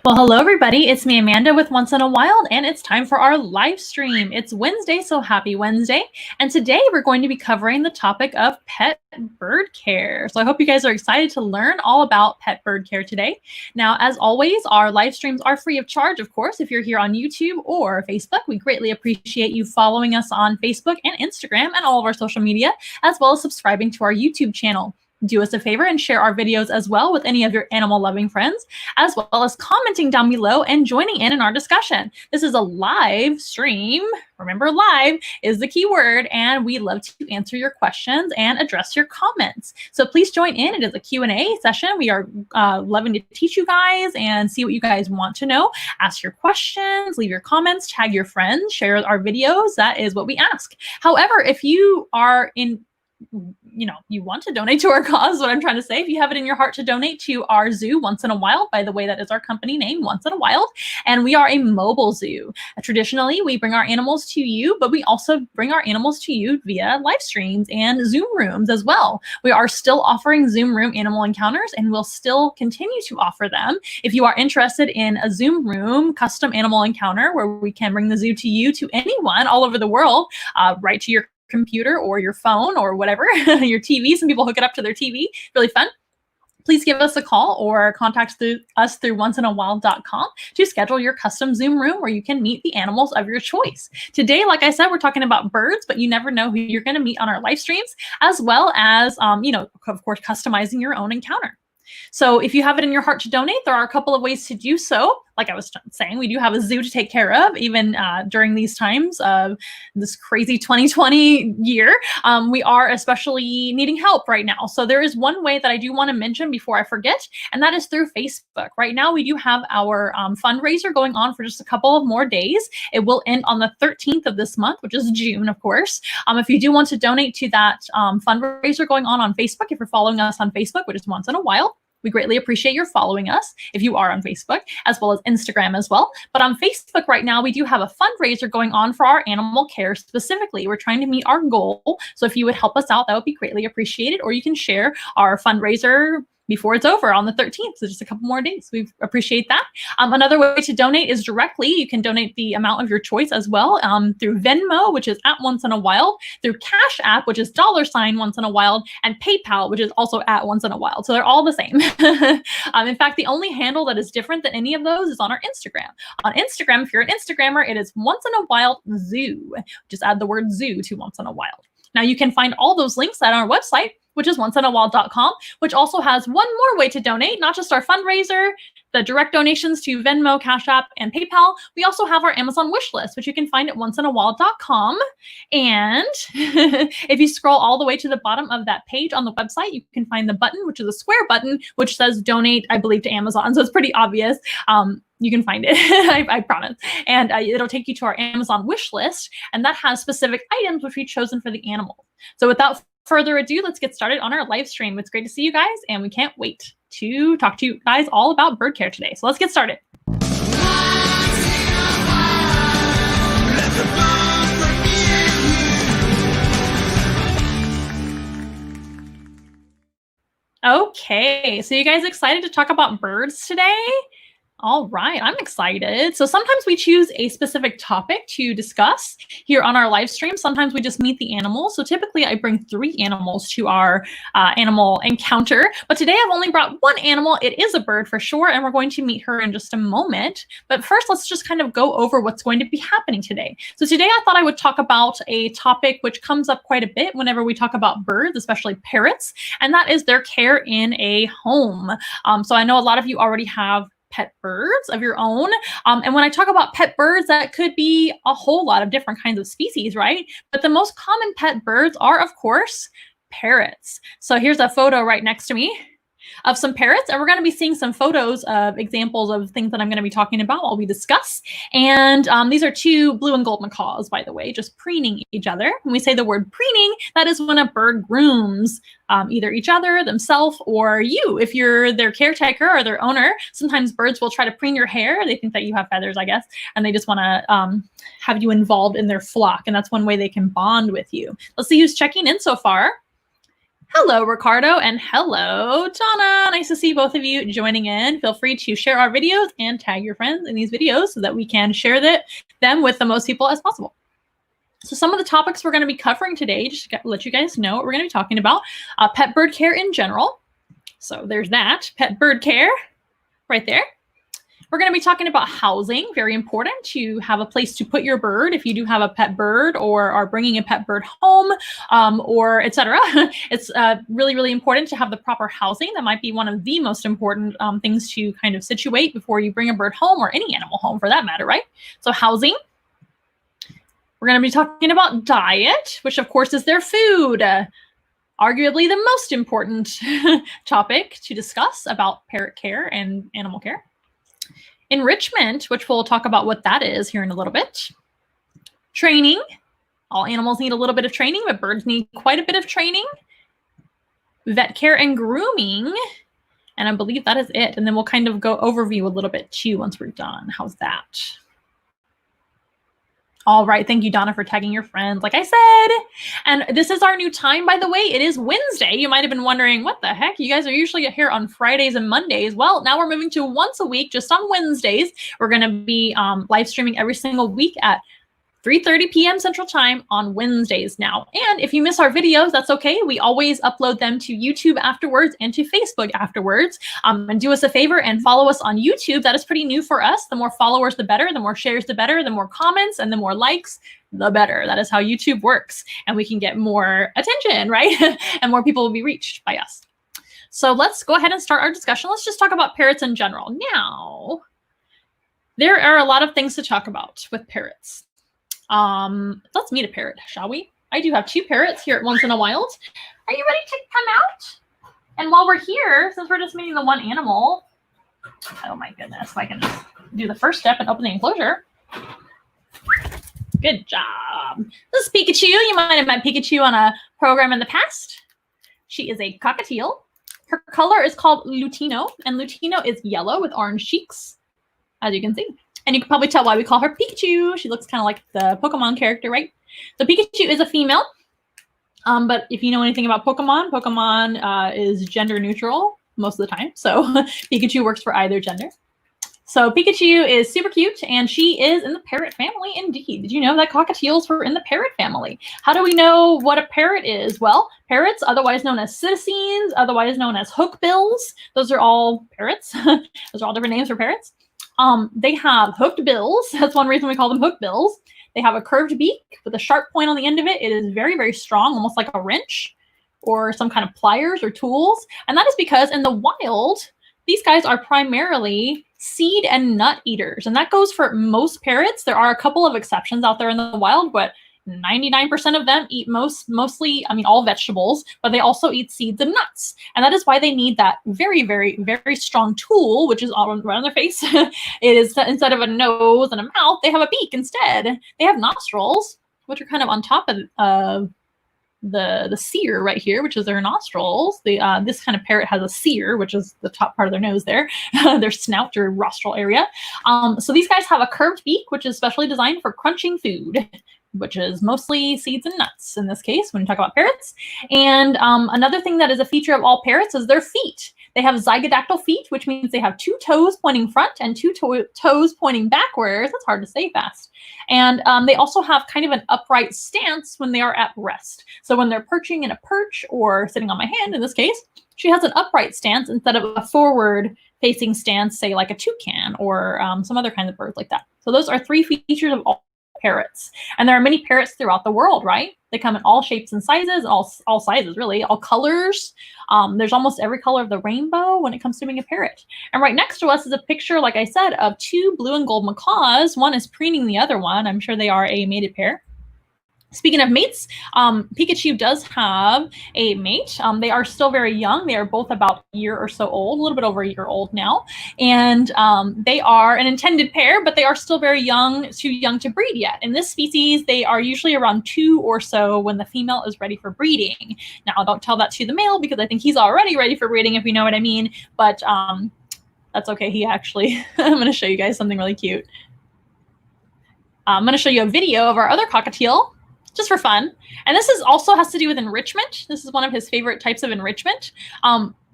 Well, hello everybody. It's me, Amanda, with Once in a Wild, and it's time for our live stream. It's Wednesday, so happy Wednesday. And today we're going to be covering the topic of pet bird care. So I hope you guys are excited to learn all about pet bird care today. Now, as always, our live streams are free of charge, of course, if you're here on YouTube or Facebook. We greatly appreciate you following us on Facebook and Instagram and all of our social media, as well as subscribing to our YouTube channel. Do us a favor and share our videos as well with any of your animal-loving friends, as well as commenting down below and joining in our discussion. This is a live stream. Remember, live is the key word, and we love to answer your questions and address your comments. So please join in. It is a Q&A session. We are loving to teach you guys and see what you guys want to know. Ask your questions, leave your comments, tag your friends, share our videos. That is what we ask. However, if you are you want to donate to our cause, what I'm trying to say, if you have it in your heart to donate to our zoo, Once in a Wild, by the way, that is our company name, Once in a Wild, and we are a mobile zoo. Traditionally, we bring our animals to you, but we also bring our animals to you via live streams and Zoom rooms as well. We are still offering Zoom room animal encounters, and we'll still continue to offer them. If you are interested in a Zoom room custom animal encounter where we can bring the zoo to you, to anyone all over the world, right to your computer or your phone or whatever, your TV. Some people hook it up to their TV. Really fun. Please give us a call or contact us through onceinawild.com to schedule your custom Zoom room where you can meet the animals of your choice. Today, like I said, we're talking about birds, but you never know who you're going to meet on our live streams, as well as, of course, customizing your own encounter. So if you have it in your heart to donate, there are a couple of ways to do so. Like I was saying, we do have a zoo to take care of, even during these times of this crazy 2020 year. We are especially needing help right now. So there is one way that I do want to mention before I forget, and that is through Facebook. Right now, we do have our fundraiser going on for just a couple of more days. It will end on the 13th of this month, which is June, of course. If you do want to donate to that fundraiser going on Facebook, if you're following us on Facebook, which is Once in a While, we greatly appreciate your following us if you are on Facebook, as well as Instagram as well. But on Facebook right now, we do have a fundraiser going on for our animal care specifically. We're trying to meet our goal. So if you would help us out, that would be greatly appreciated. Or you can share our fundraiser before it's over on the 13th, so just a couple more days. We appreciate that. Another way to donate is directly. You can donate the amount of your choice as well through Venmo, which is at Once in a Wild, through Cash App, which is $ Once in a Wild, and PayPal, which is also at Once in a Wild. So they're all the same. In fact, the only handle that is different than any of those is on our Instagram. On Instagram, if you're an Instagrammer, it is Once in a Wild Zoo. Just add the word zoo to Once in a Wild. Now you can find all those links at our website, which is onceinawild.com, which also has one more way to donate, not just our fundraiser, the direct donations to Venmo, Cash App, and PayPal. We also have our Amazon wish list, which you can find at onceinawild.com. And if you scroll all the way to the bottom of that page on the website, you can find the button, which is a square button, which says donate, I believe, to Amazon. So it's pretty obvious. You can find it, I promise. And it'll take you to our Amazon wish list, and that has specific items which we've chosen for the animal. So without further ado, let's get started on our live stream. It's great to see you guys, and we can't wait to talk to you guys all about bird care today. So let's get started. Okay, so you guys excited to talk about birds today? All right, I'm excited. So sometimes we choose a specific topic to discuss here on our live stream. Sometimes we just meet the animals. So typically I bring 3 animals to our animal encounter. But today I've only brought 1 animal. It is a bird for sure, and we're going to meet her in just a moment. But first, let's just kind of go over what's going to be happening today. So today I thought I would talk about a topic which comes up quite a bit whenever we talk about birds, especially parrots, and that is their care in a home. So I know a lot of you already have pet birds of your own. And when I talk about pet birds, that could be a whole lot of different kinds of species, right? But the most common pet birds are, of course, parrots. So here's a photo right next to me of some parrots, and we're going to be seeing some photos of examples of things that I'm going to be talking about while we discuss. And these are 2 blue and gold macaws, by the way, just preening each other. When we say the word preening, that is when a bird grooms either each other, themselves, or you. If you're their caretaker or their owner, sometimes birds will try to preen your hair. They think that you have feathers, I guess, and they just want to have you involved in their flock, and that's one way they can bond with you. Let's see who's checking in so far. Hello, Ricardo, and hello, Donna. Nice to see both of you joining in. Feel free to share our videos and tag your friends in these videos so that we can share them with the most people as possible. So some of the topics we're going to be covering today, just to let you guys know what we're going to be talking about, pet bird care in general. So there's that, pet bird care right there. We're going to be talking about housing, very important to have a place to put your bird if you do have a pet bird or are bringing a pet bird home or etc. It's really, really important to have the proper housing. That might be one of the most important things to kind of situate before you bring a bird home or any animal home for that matter, right? So housing. We're going to be talking about diet, which of course is their food. Arguably the most important topic to discuss about parrot care and animal care. Enrichment, which we'll talk about what that is here in a little bit. Training. All animals need a little bit of training, but birds need quite a bit of training. Vet care and grooming. And I believe that is it. And then we'll kind of go overview a little bit too once we're done. How's that? All right. Thank you, Donna, for tagging your friends, like I said. And this is our new time, by the way. It is Wednesday. You might have been wondering, what the heck? You guys are usually here on Fridays and Mondays. Well, now we're moving to once a week, just on Wednesdays. We're going to be live streaming every single week at 3:30 p.m. Central Time on Wednesdays now. And if you miss our videos, that's okay. We always upload them to YouTube afterwards and to Facebook afterwards. And do us a favor and follow us on YouTube. That is pretty new for us. The more followers, the better. The more shares, the better. The more comments and the more likes, the better. That is how YouTube works. And we can get more attention, right? And more people will be reached by us. So let's go ahead and start our discussion. Let's just talk about parrots in general. Now, there are a lot of things to talk about with parrots. Let's meet a parrot, shall we? I do have 2 parrots here at Once in a Wild. Are you ready to come out? And while we're here, since we're just meeting the one animal, oh my goodness, if I can just do the first step and open the enclosure. Good job. This is Pikachu. You might have met Pikachu on a program in the past. She is a cockatiel. Her color is called Lutino, and Lutino is yellow with orange cheeks, as you can see. And you can probably tell why we call her Pikachu. She looks kind of like the Pokemon character, right? So Pikachu is a female. But if you know anything about Pokemon, Pokemon is gender neutral most of the time. So Pikachu works for either gender. So Pikachu is super cute, and she is in the parrot family indeed. Did you know that cockatiels were in the parrot family? How do we know what a parrot is? Well, parrots, otherwise known as citizens, otherwise known as hookbills. Those are all parrots. Those are all different names for parrots. They have hooked bills. That's one reason we call them hook bills. They have a curved beak with a sharp point on the end of it. It is very, very strong, almost like a wrench or some kind of pliers or tools. And that is because in the wild, these guys are primarily seed and nut eaters. And that goes for most parrots. There are a couple of exceptions out there in the wild, but 99% of them eat mostly, all vegetables, but they also eat seeds and nuts. And that is why they need that very, very, very strong tool, which is right on their face. It is, instead of a nose and a mouth, they have a beak instead. They have nostrils, which are kind of on top of the cere right here, which is their nostrils. This kind of parrot has a cere, which is the top part of their nose there, their snout or rostral area. So these guys have a curved beak, which is specially designed for crunching food, which is mostly seeds and nuts in this case when you talk about parrots. And another thing that is a feature of all parrots is their feet. They have zygodactyl feet, which means they have 2 toes pointing front and 2 toes pointing backwards. That's hard to say fast. And they also have kind of an upright stance when they are at rest. So when they're perching in a perch or sitting on my hand, in this case, she has an upright stance instead of a forward-facing stance, say like a toucan or some other kind of bird like that. So those are 3 features of all parrots. And there are many parrots throughout the world, right? They come in all shapes and sizes, all sizes really, all colors. There's almost every color of the rainbow when it comes to being a parrot. And right next to us is a picture, like I said, of 2 blue and gold macaws. One is preening the other one. I'm sure they are a mated pair. Speaking of mates, Pikachu does have a mate. They are still very young. They are both about a year or so old, a little bit over a year old now. And they are an intended pair, but they are still very young, too young to breed yet. In this species, they are usually around 2 or so when the female is ready for breeding. Now, don't tell that to the male because I think he's already ready for breeding, if you know what I mean. But that's okay. He actually, I'm going to show you guys something really cute. I'm going to show you a video of our other cockatiel. just for fun. And this is also has to do with enrichment. This is one of his favorite types of enrichment.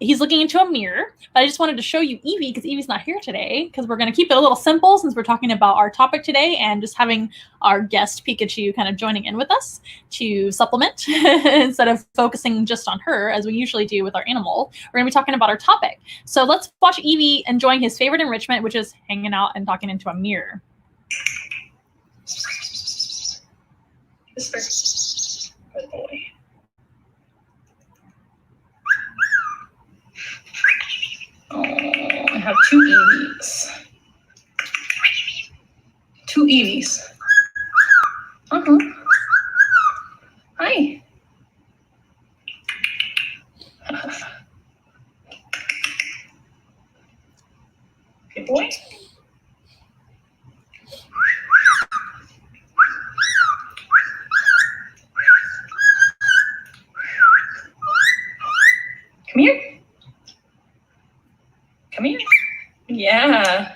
He's looking into a mirror, but I just wanted to show you Evie because Evie's not here today because we're going to keep it a little simple since we're talking about our topic today and just having our guest Pikachu kind of joining in with us to supplement instead of focusing just on her as we usually do with our animal. We're going to be talking about our topic. So let's watch Evie enjoying his favorite enrichment, which is hanging out and talking into a mirror. Whisper. Good boy. Oh, I have 2 Eevees. 2 Eevees. Uh-huh. Hi. Good boy. Come here. Come here. Yeah.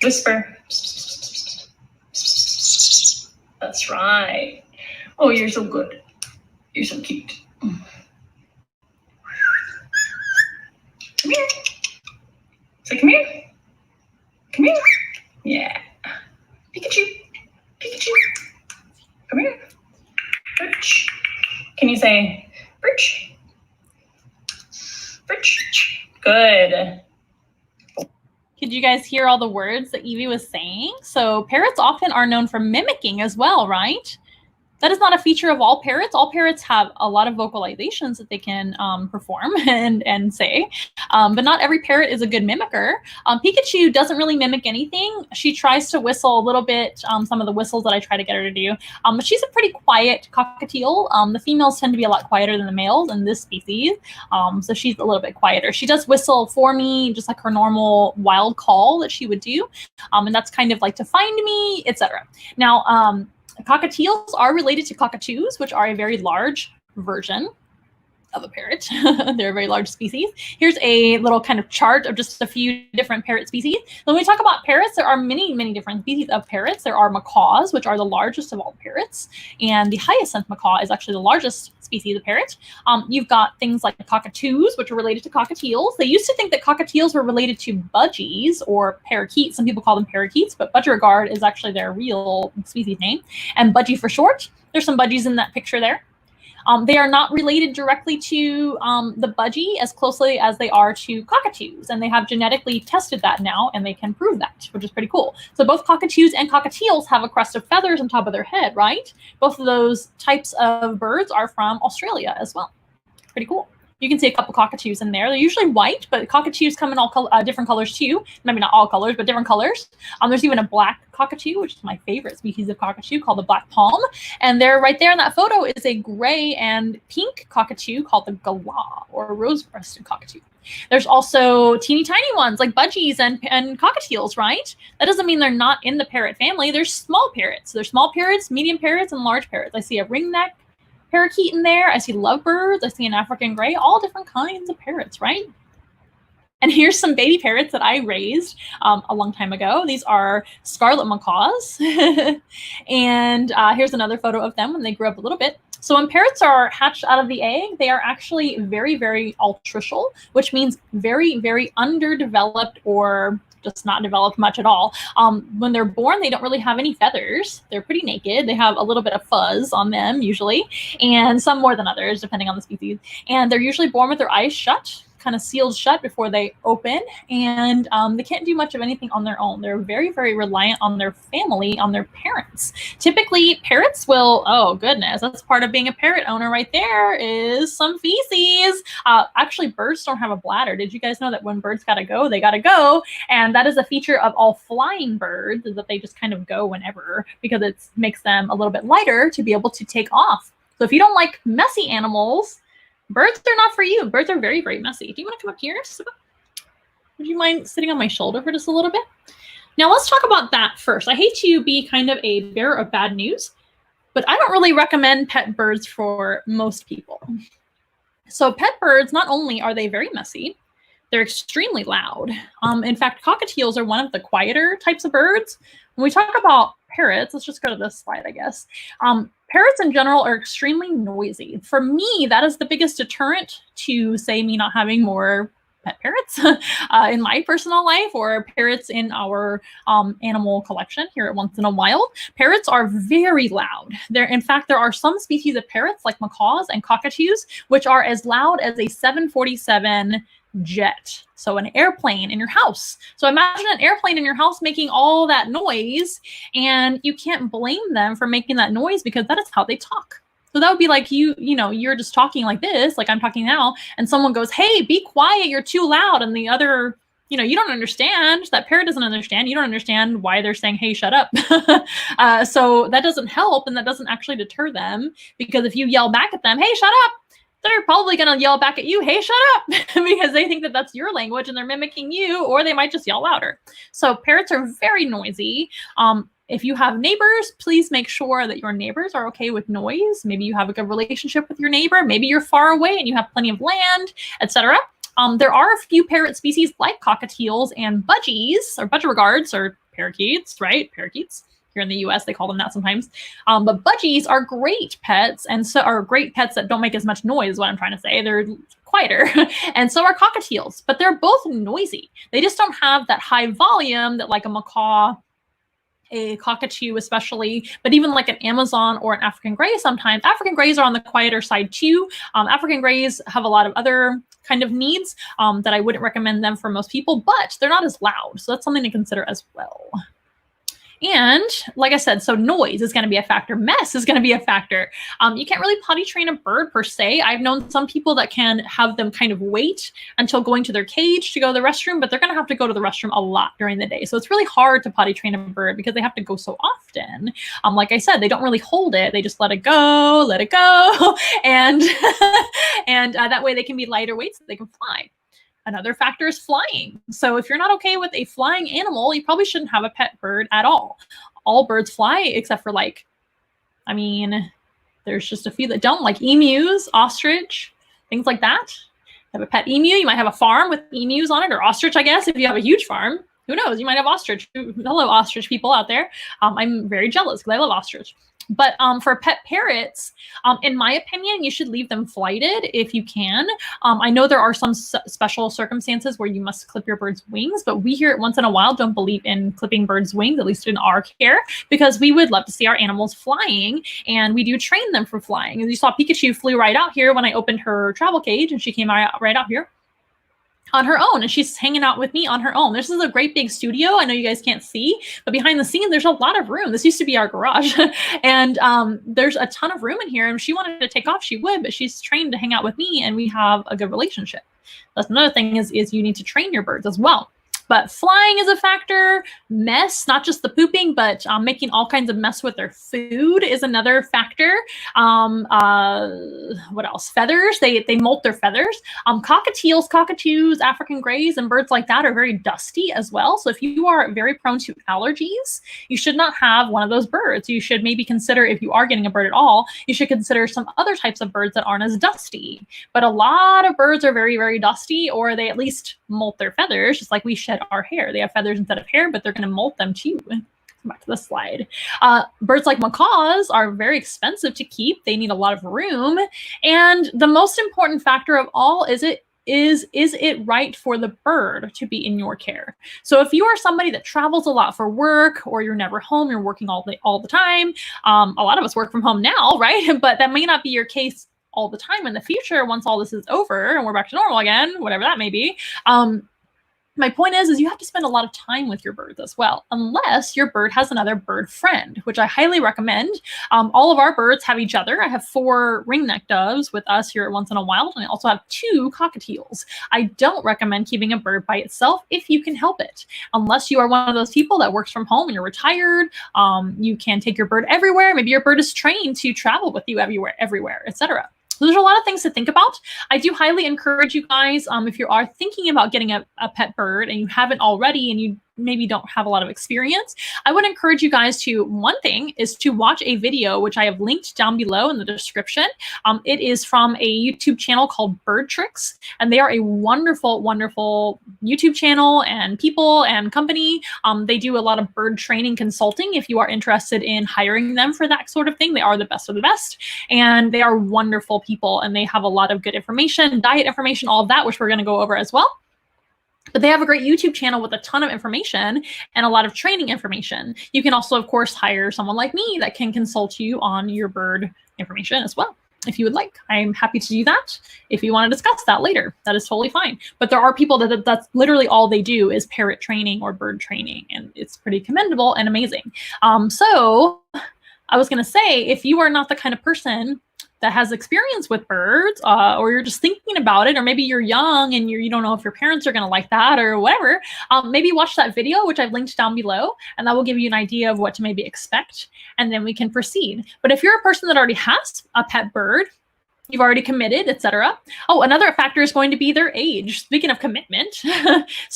Whisper. That's right. Oh, you're so good. You're so cute. Come here. Say, come here. Come here. Yeah. Pikachu. Pikachu. Come here. Birch. Can you say birch? Birch. Good. Could you guys hear all the words that Evie was saying? So parrots often are known for mimicking as well, right? That is not a feature of all parrots. All parrots have a lot of vocalizations that they can perform and say, but not every parrot is a good mimicker. Pikachu doesn't really mimic anything. She tries to whistle a little bit, some of the whistles that I try to get her to do, but she's a pretty quiet cockatiel. The females tend to be a lot quieter than the males in this species, so she's a little bit quieter. She does whistle for me, just like her normal wild call that she would do, and that's kind of like to find me, etc. Now, cockatiels are related to cockatoos, which are a very large version of a parrot. They're a very large species. Here's a little kind of chart of just a few different parrot species. When we talk about parrots, there are many, many different species of parrots. There are macaws, which are the largest of all parrots, and the hyacinth macaw is actually the largest species of parrot. You've got things like cockatoos, which are related to cockatiels. They used to think that cockatiels were related to budgies or parakeets. Some people call them parakeets, but budgerigard is actually their real species name, and budgie for short. There's some budgies in that picture there. They are not related directly to the budgie as closely as they are to cockatoos, and they have genetically tested that now, and they can prove that, which is pretty cool. So both cockatoos and cockatiels have a crest of feathers on top of their head, right? Both of those types of birds are from Australia as well. Pretty cool. You can see a couple cockatoos in there. They're usually white, but cockatoos come in all different colors too. Maybe not all colors, but different colors. There's even a black cockatoo, which is my favorite species of cockatoo, called the black palm. And there, right there in that photo, is a gray and pink cockatoo called the galah, or rose-breasted cockatoo. There's also teeny tiny ones like budgies and cockatiels, right? That doesn't mean they're not in the parrot family. There's small parrots. There's small parrots, medium parrots, and large parrots. I see a ringneck parakeet in there. I see lovebirds. I see an African gray, all different kinds of parrots, right? And here's some baby parrots that I raised a long time ago. These are scarlet macaws. And here's another photo of them when they grew up a little bit. So when parrots are hatched out of the egg, they are actually very, very altricial, which means very, very underdeveloped or just not developed much at all. When they're born, they don't really have any feathers. They're pretty naked. They have a little bit of fuzz on them usually, and some more than others, depending on the species. And they're usually born with their eyes shut, kind of sealed shut before they open, and they can't do much of anything on their own. They're very, very reliant on their family, on their parents. Typically, parrots will, oh goodness, that's part of being a parrot owner right there, is some feces. Actually, birds don't have a bladder. Did you guys know that when birds gotta go, they gotta go? And that is a feature of all flying birds, is that they just kind of go whenever, because it makes them a little bit lighter to be able to take off. So if you don't like messy animals, birds are not for you. Birds are very, very messy. Do you want to come up here, Siba? Would you mind sitting on my shoulder for just a little bit? Now let's talk about that first. I hate to be kind of a bearer of bad news, but I don't really recommend pet birds for most people. So pet birds, not only are they very messy, they're extremely loud. In fact, cockatiels are one of the quieter types of birds. When we talk about parrots, let's just go to this slide, I guess. Parrots in general are extremely noisy. For me, that is the biggest deterrent to, say, me not having more pet parrots in my personal life, or parrots in our animal collection here at Once in a Wild. Parrots are very loud. In fact, there are some species of parrots like macaws and cockatoos, which are as loud as a 747 jet. So an airplane in your house. So imagine an airplane in your house making all that noise, and you can't blame them for making that noise because that is how they talk. So that would be like you're just talking like this, like I'm talking now, and someone goes, "Hey, be quiet, you're too loud." And the other, you don't understand. That parrot doesn't understand. You don't understand why they're saying, "Hey, shut up." So that doesn't help, and that doesn't actually deter them, because if you yell back at them, "Hey, shut up," they're probably going to yell back at you, "Hey, shut up," because they think that that's your language and they're mimicking you, or they might just yell louder. So parrots are very noisy. If you have neighbors, please make sure that your neighbors are okay with noise. Maybe you have a good relationship with your neighbor. Maybe you're far away and you have plenty of land, etc. There are a few parrot species like cockatiels and budgies, or budgerigards, or parakeets, right? Parakeets. Here in the US, they call them that sometimes. But budgies are great pets, and so are great pets that don't make as much noise, is what I'm trying to say. They're quieter. And so are cockatiels, but they're both noisy. They just don't have that high volume that like a macaw, a cockatoo especially, but even like an Amazon or an African gray sometimes. African grays are on the quieter side too. African grays have a lot of other kind of needs that I wouldn't recommend them for most people, but they're not as loud. So that's something to consider as well. And like I said, so noise is going to be a factor. Mess is going to be a factor. You can't really potty train a bird per se. I've known some people that can have them kind of wait until going to their cage to go to the restroom, but they're going to have to go to the restroom a lot during the day. So it's really hard to potty train a bird because they have to go so often. Like I said, they don't really hold it. They just let it go, and and that way they can be lighter weight so they can fly. Another factor is flying. So if you're not okay with a flying animal, you probably shouldn't have a pet bird at all. All birds fly except for there's just a few that don't, like emus, ostrich, things like that. Have a pet emu. You might have a farm with emus on it, or ostrich, I guess, if you have a huge farm. Who knows? You might have ostrich. Hello, ostrich people out there. I'm very jealous because I love ostrich. But for pet parrots, in my opinion, you should leave them flighted if you can. I know there are some special circumstances where you must clip your bird's wings, but we here at Once in a Wild don't believe in clipping birds' wings, at least in our care, because we would love to see our animals flying, and we do train them for flying. As you saw, Pikachu flew right out here when I opened her travel cage, and she came right out here on her own, and she's hanging out with me on her own. This is a great big studio. I know you guys can't see, but behind the scenes, there's a lot of room. This used to be our garage, and there's a ton of room in here. And if she wanted to take off, she would, but she's trained to hang out with me, and we have a good relationship. That's another thing is you need to train your birds as well. But flying is a factor. Mess, not just the pooping, but making all kinds of mess with their food is another factor. What else? Feathers. They molt their feathers. Cockatiels, cockatoos, African grays, and birds like that are very dusty as well. So if you are very prone to allergies, you should not have one of those birds. You should maybe consider, if you are getting a bird at all, you should consider some other types of birds that aren't as dusty. But a lot of birds are very, very dusty, or they at least molt their feathers, just like we shed our hair. They have feathers instead of hair, but they're going to molt them too. Come back to the slide. Birds like macaws are very expensive to keep. They need a lot of room. And the most important factor of all is it right for the bird to be in your care? So if you are somebody that travels a lot for work, or you're never home, you're working all the time. A lot of us work from home now, right? But that may not be your case all the time in the future once all this is over and we're back to normal again, whatever that may be. My point is you have to spend a lot of time with your birds as well, unless your bird has another bird friend, which I highly recommend. All of our birds have each other. I have 4 ringneck doves with us here at Once in a Wild, and I also have 2 cockatiels. I don't recommend keeping a bird by itself if you can help it, unless you are one of those people that works from home and you're retired. You can take your bird everywhere. Maybe your bird is trained to travel with you everywhere, etc. So there's a lot of things to think about. I do highly encourage you guys, if you are thinking about getting a pet bird and you haven't already, and you maybe don't have a lot of experience, I would encourage you guys to, one thing is to watch a video, which I have linked down below in the description. It is from a YouTube channel called Bird Tricks, and they are a wonderful, wonderful YouTube channel and people and company. They do a lot of bird training consulting. If you are interested in hiring them for that sort of thing, they are the best of the best, and they are wonderful people, and they have a lot of good information, diet information, all of that, which we're going to go over as well. But they have a great YouTube channel with a ton of information and a lot of training information. You can also, of course, hire someone like me that can consult you on your bird information as well, if you would like. I'm happy to do that. If you want to discuss that later, that is totally fine. But there are people that's literally all they do is parrot training or bird training, and it's pretty commendable and amazing. So I was going to say, if you are not the kind of person that has experience with birds, or you're just thinking about it, or maybe you're young and you don't know if your parents are going to like that or whatever, maybe watch that video, which I've linked down below, and that will give you an idea of what to maybe expect, and then we can proceed. But if you're a person that already has a pet bird, you've already committed, etc. Oh, another factor is going to be their age. Speaking of commitment,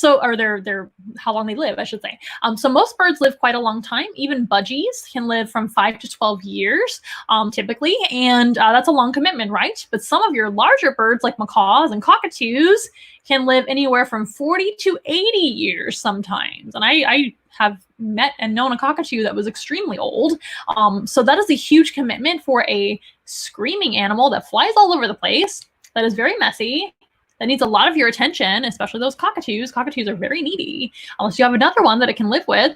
or their how long they live, I should say. So most birds live quite a long time. Even budgies can live from 5 to 12 years, typically, and that's a long commitment, right? But some of your larger birds, like macaws and cockatoos, can live anywhere from 40 to 80 years sometimes. And I have met and known a cockatoo that was extremely old. So that is a huge commitment for a screaming animal that flies all over the place, that is very messy, that needs a lot of your attention, especially those cockatoos. Cockatoos are very needy, unless you have another one that it can live with,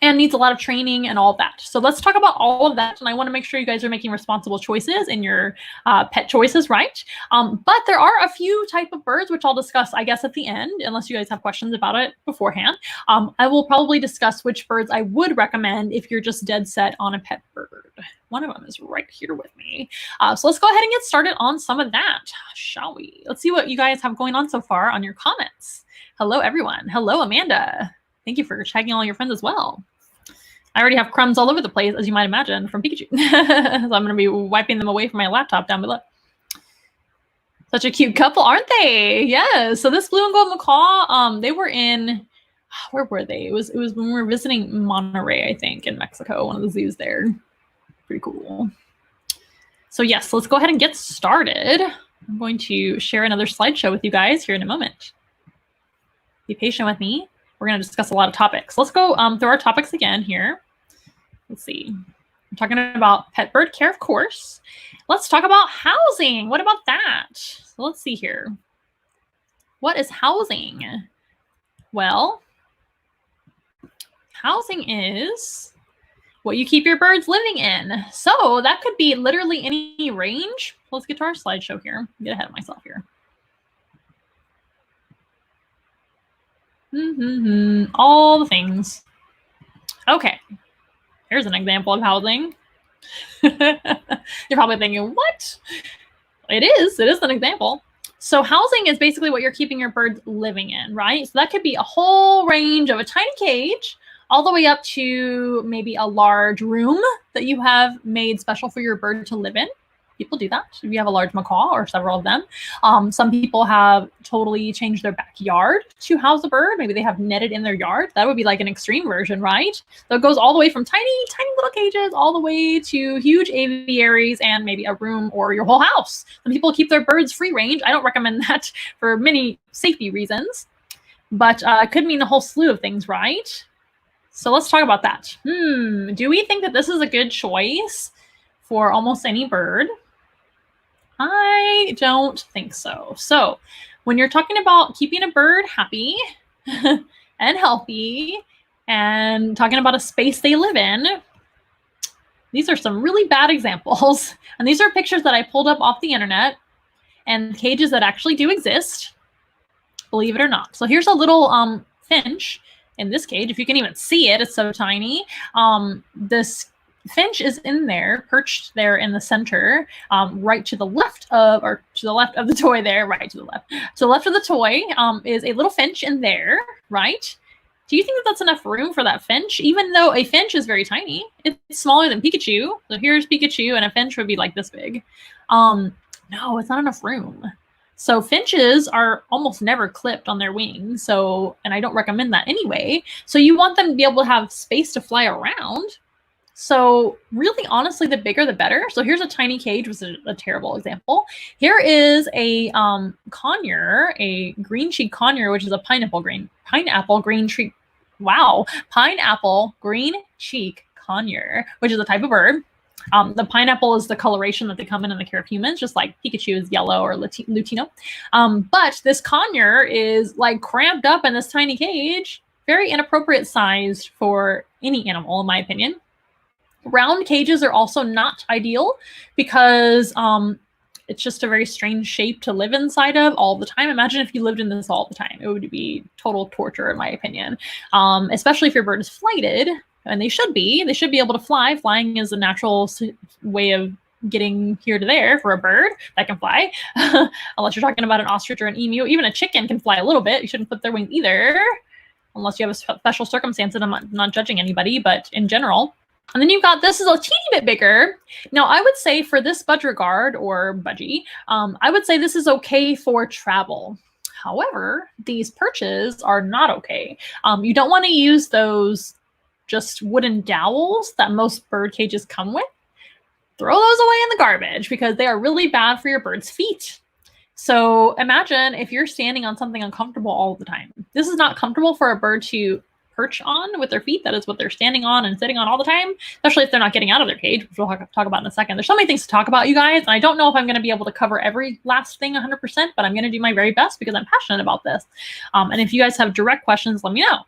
and needs a lot of training and all that. So let's talk about all of that. And I want to make sure you guys are making responsible choices in your pet choices, right? But there are a few type of birds, which I'll discuss, I guess, at the end, unless you guys have questions about it beforehand. I will probably discuss which birds I would recommend if you're just dead set on a pet bird. One of them is right here with me. So let's go ahead and get started on some of that, shall we? Let's see what you guys have going on so far on your comments. Hello, everyone. Hello, Amanda. Thank you for tagging all your friends as well. I already have crumbs all over the place, as you might imagine, from Pikachu. So I'm going to be wiping them away from my laptop down below. Such a cute couple, aren't they? Yes. So this blue and gold macaw, they were in, where were they? It was when we were visiting Monterey, I think, in Mexico, one of the zoos there. Pretty cool. So yes, let's go ahead and get started. I'm going to share another slideshow with you guys here in a moment. Be patient with me. We're going to discuss a lot of topics. Let's go through our topics again here. Let's see. I'm talking about pet bird care, of course. Let's talk about housing. What about that? So let's see here. What is housing? Well, housing is what you keep your birds living in. So that could be literally any range. Let's get to our slideshow here. Get ahead of myself here. All the things. Okay, here's an example of housing. You're probably thinking, what? It is an example. So housing is basically what you're keeping your birds living in, right? So that could be a whole range of a tiny cage all the way up to maybe a large room that you have made special for your bird to live in. People do that if you have a large macaw or several of them. Some people have totally changed their backyard to house a bird. Maybe they have netted in their yard. That would be like an extreme version, right? So it goes all the way from tiny, tiny little cages all the way to huge aviaries and maybe a room or your whole house. Some people keep their birds free range. I don't recommend that for many safety reasons, but it could mean a whole slew of things, right? So let's talk about that. Do we think that this is a good choice for almost any bird? I don't think so. So when you're talking about keeping a bird happy and healthy and talking about a space they live in, these are some really bad examples. And these are pictures that I pulled up off the internet and cages that actually do exist, believe it or not. So here's a little finch in this cage. If you can even see it, it's so tiny. This finch is in there, perched there in the center, right to the left of, or to the left of the toy there, right to the left. To the left of the toy is a little finch in there, right? Do you think that that's enough room for that finch? Even though a finch is very tiny, it's smaller than Pikachu. So here's Pikachu, and a finch would be like this big. No, it's not enough room. So finches are almost never clipped on their wings. So, and I don't recommend that anyway. So you want them to be able to have space to fly around. So really, honestly, the bigger the better. So here's a tiny cage, which is a terrible example. Here is a conure, a green cheek conure, which is a pineapple green cheek. Wow, pineapple green cheek conure, which is a type of bird. The pineapple is the coloration that they come in the care of humans, just like Pikachu is yellow or Lutino. But this conure is like cramped up in this tiny cage, very inappropriate sized for any animal, in my opinion. Round cages are also not ideal because it's just a very strange shape to live inside of all the time. Imagine if you lived in this all the time. It would be total torture, in my opinion, especially if your bird is flighted. And they should be. They should be able to fly. Flying is a natural way of getting here to there for a bird that can fly. Unless you're talking about an ostrich or an emu. Even a chicken can fly a little bit. You shouldn't flip their wings either. Unless you have a special circumstance. And I'm not judging anybody, but in general. And then you've got, this is a teeny bit bigger. Now, I would say for this budgerigard or budgie, I would say this is okay for travel. However, these perches are not okay. You don't want to use those just wooden dowels that most bird cages come with. Throw those away in the garbage because they are really bad for your bird's feet. So imagine if you're standing on something uncomfortable all the time. This is not comfortable for a bird to perch on with their feet. That is what they're standing on and sitting on all the time, especially if they're not getting out of their cage, which we'll talk about in a second. There's so many things to talk about, you guys, and I don't know if I'm going to be able to cover every last thing 100%, but I'm going to do my very best because I'm passionate about this. And if you guys have direct questions, let me know.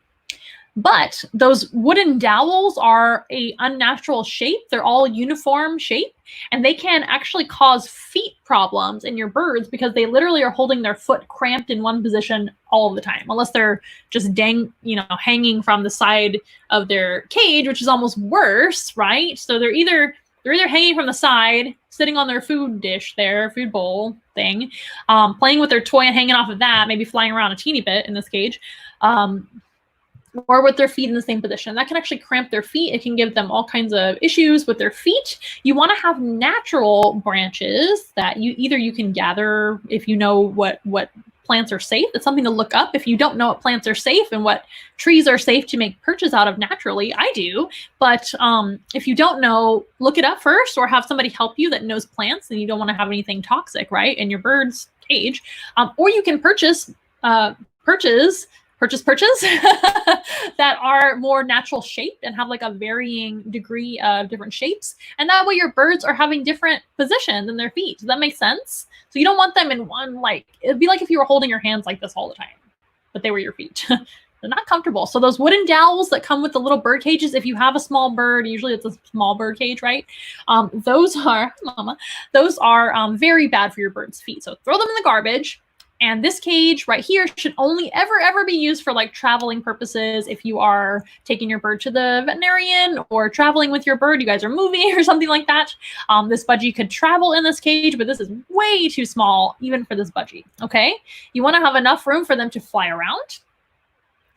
But those wooden dowels are a unnatural shape. They're all uniform shape, and they can actually cause feet problems in your birds because they literally are holding their foot cramped in one position all the time, unless they're just hanging from the side of their cage, which is almost worse, right? So they're either hanging from the side, sitting on their food dish there, food bowl thing, playing with their toy and hanging off of that, maybe flying around a teeny bit in this cage, or with their feet in the same position. That can actually cramp their feet. It can give them all kinds of issues with their feet. You want to have natural branches that you can gather if you know what plants are safe. It's something to look up if you don't know what plants are safe and what trees are safe to make perches out of naturally. I do, but if you don't know, look it up first or have somebody help you that knows plants, and you don't want to have anything toxic, right, in your bird's cage. Or you can purchase perches that are more natural shaped and have like a varying degree of different shapes. And that way your birds are having different positions in their feet. Does that make sense? So you don't want them in one, it'd be like if you were holding your hands like this all the time, but they were your feet. They're not comfortable. So those wooden dowels that come with the little bird cages, if you have a small bird, usually it's a small bird cage, right? Those are very bad for your bird's feet. So throw them in the garbage. And this cage right here should only ever be used for traveling purposes. If you are taking your bird to the veterinarian or traveling with your bird, you guys are moving or something like that. This budgie could travel in this cage, but this is way too small even for this budgie, okay? You want to have enough room for them to fly around,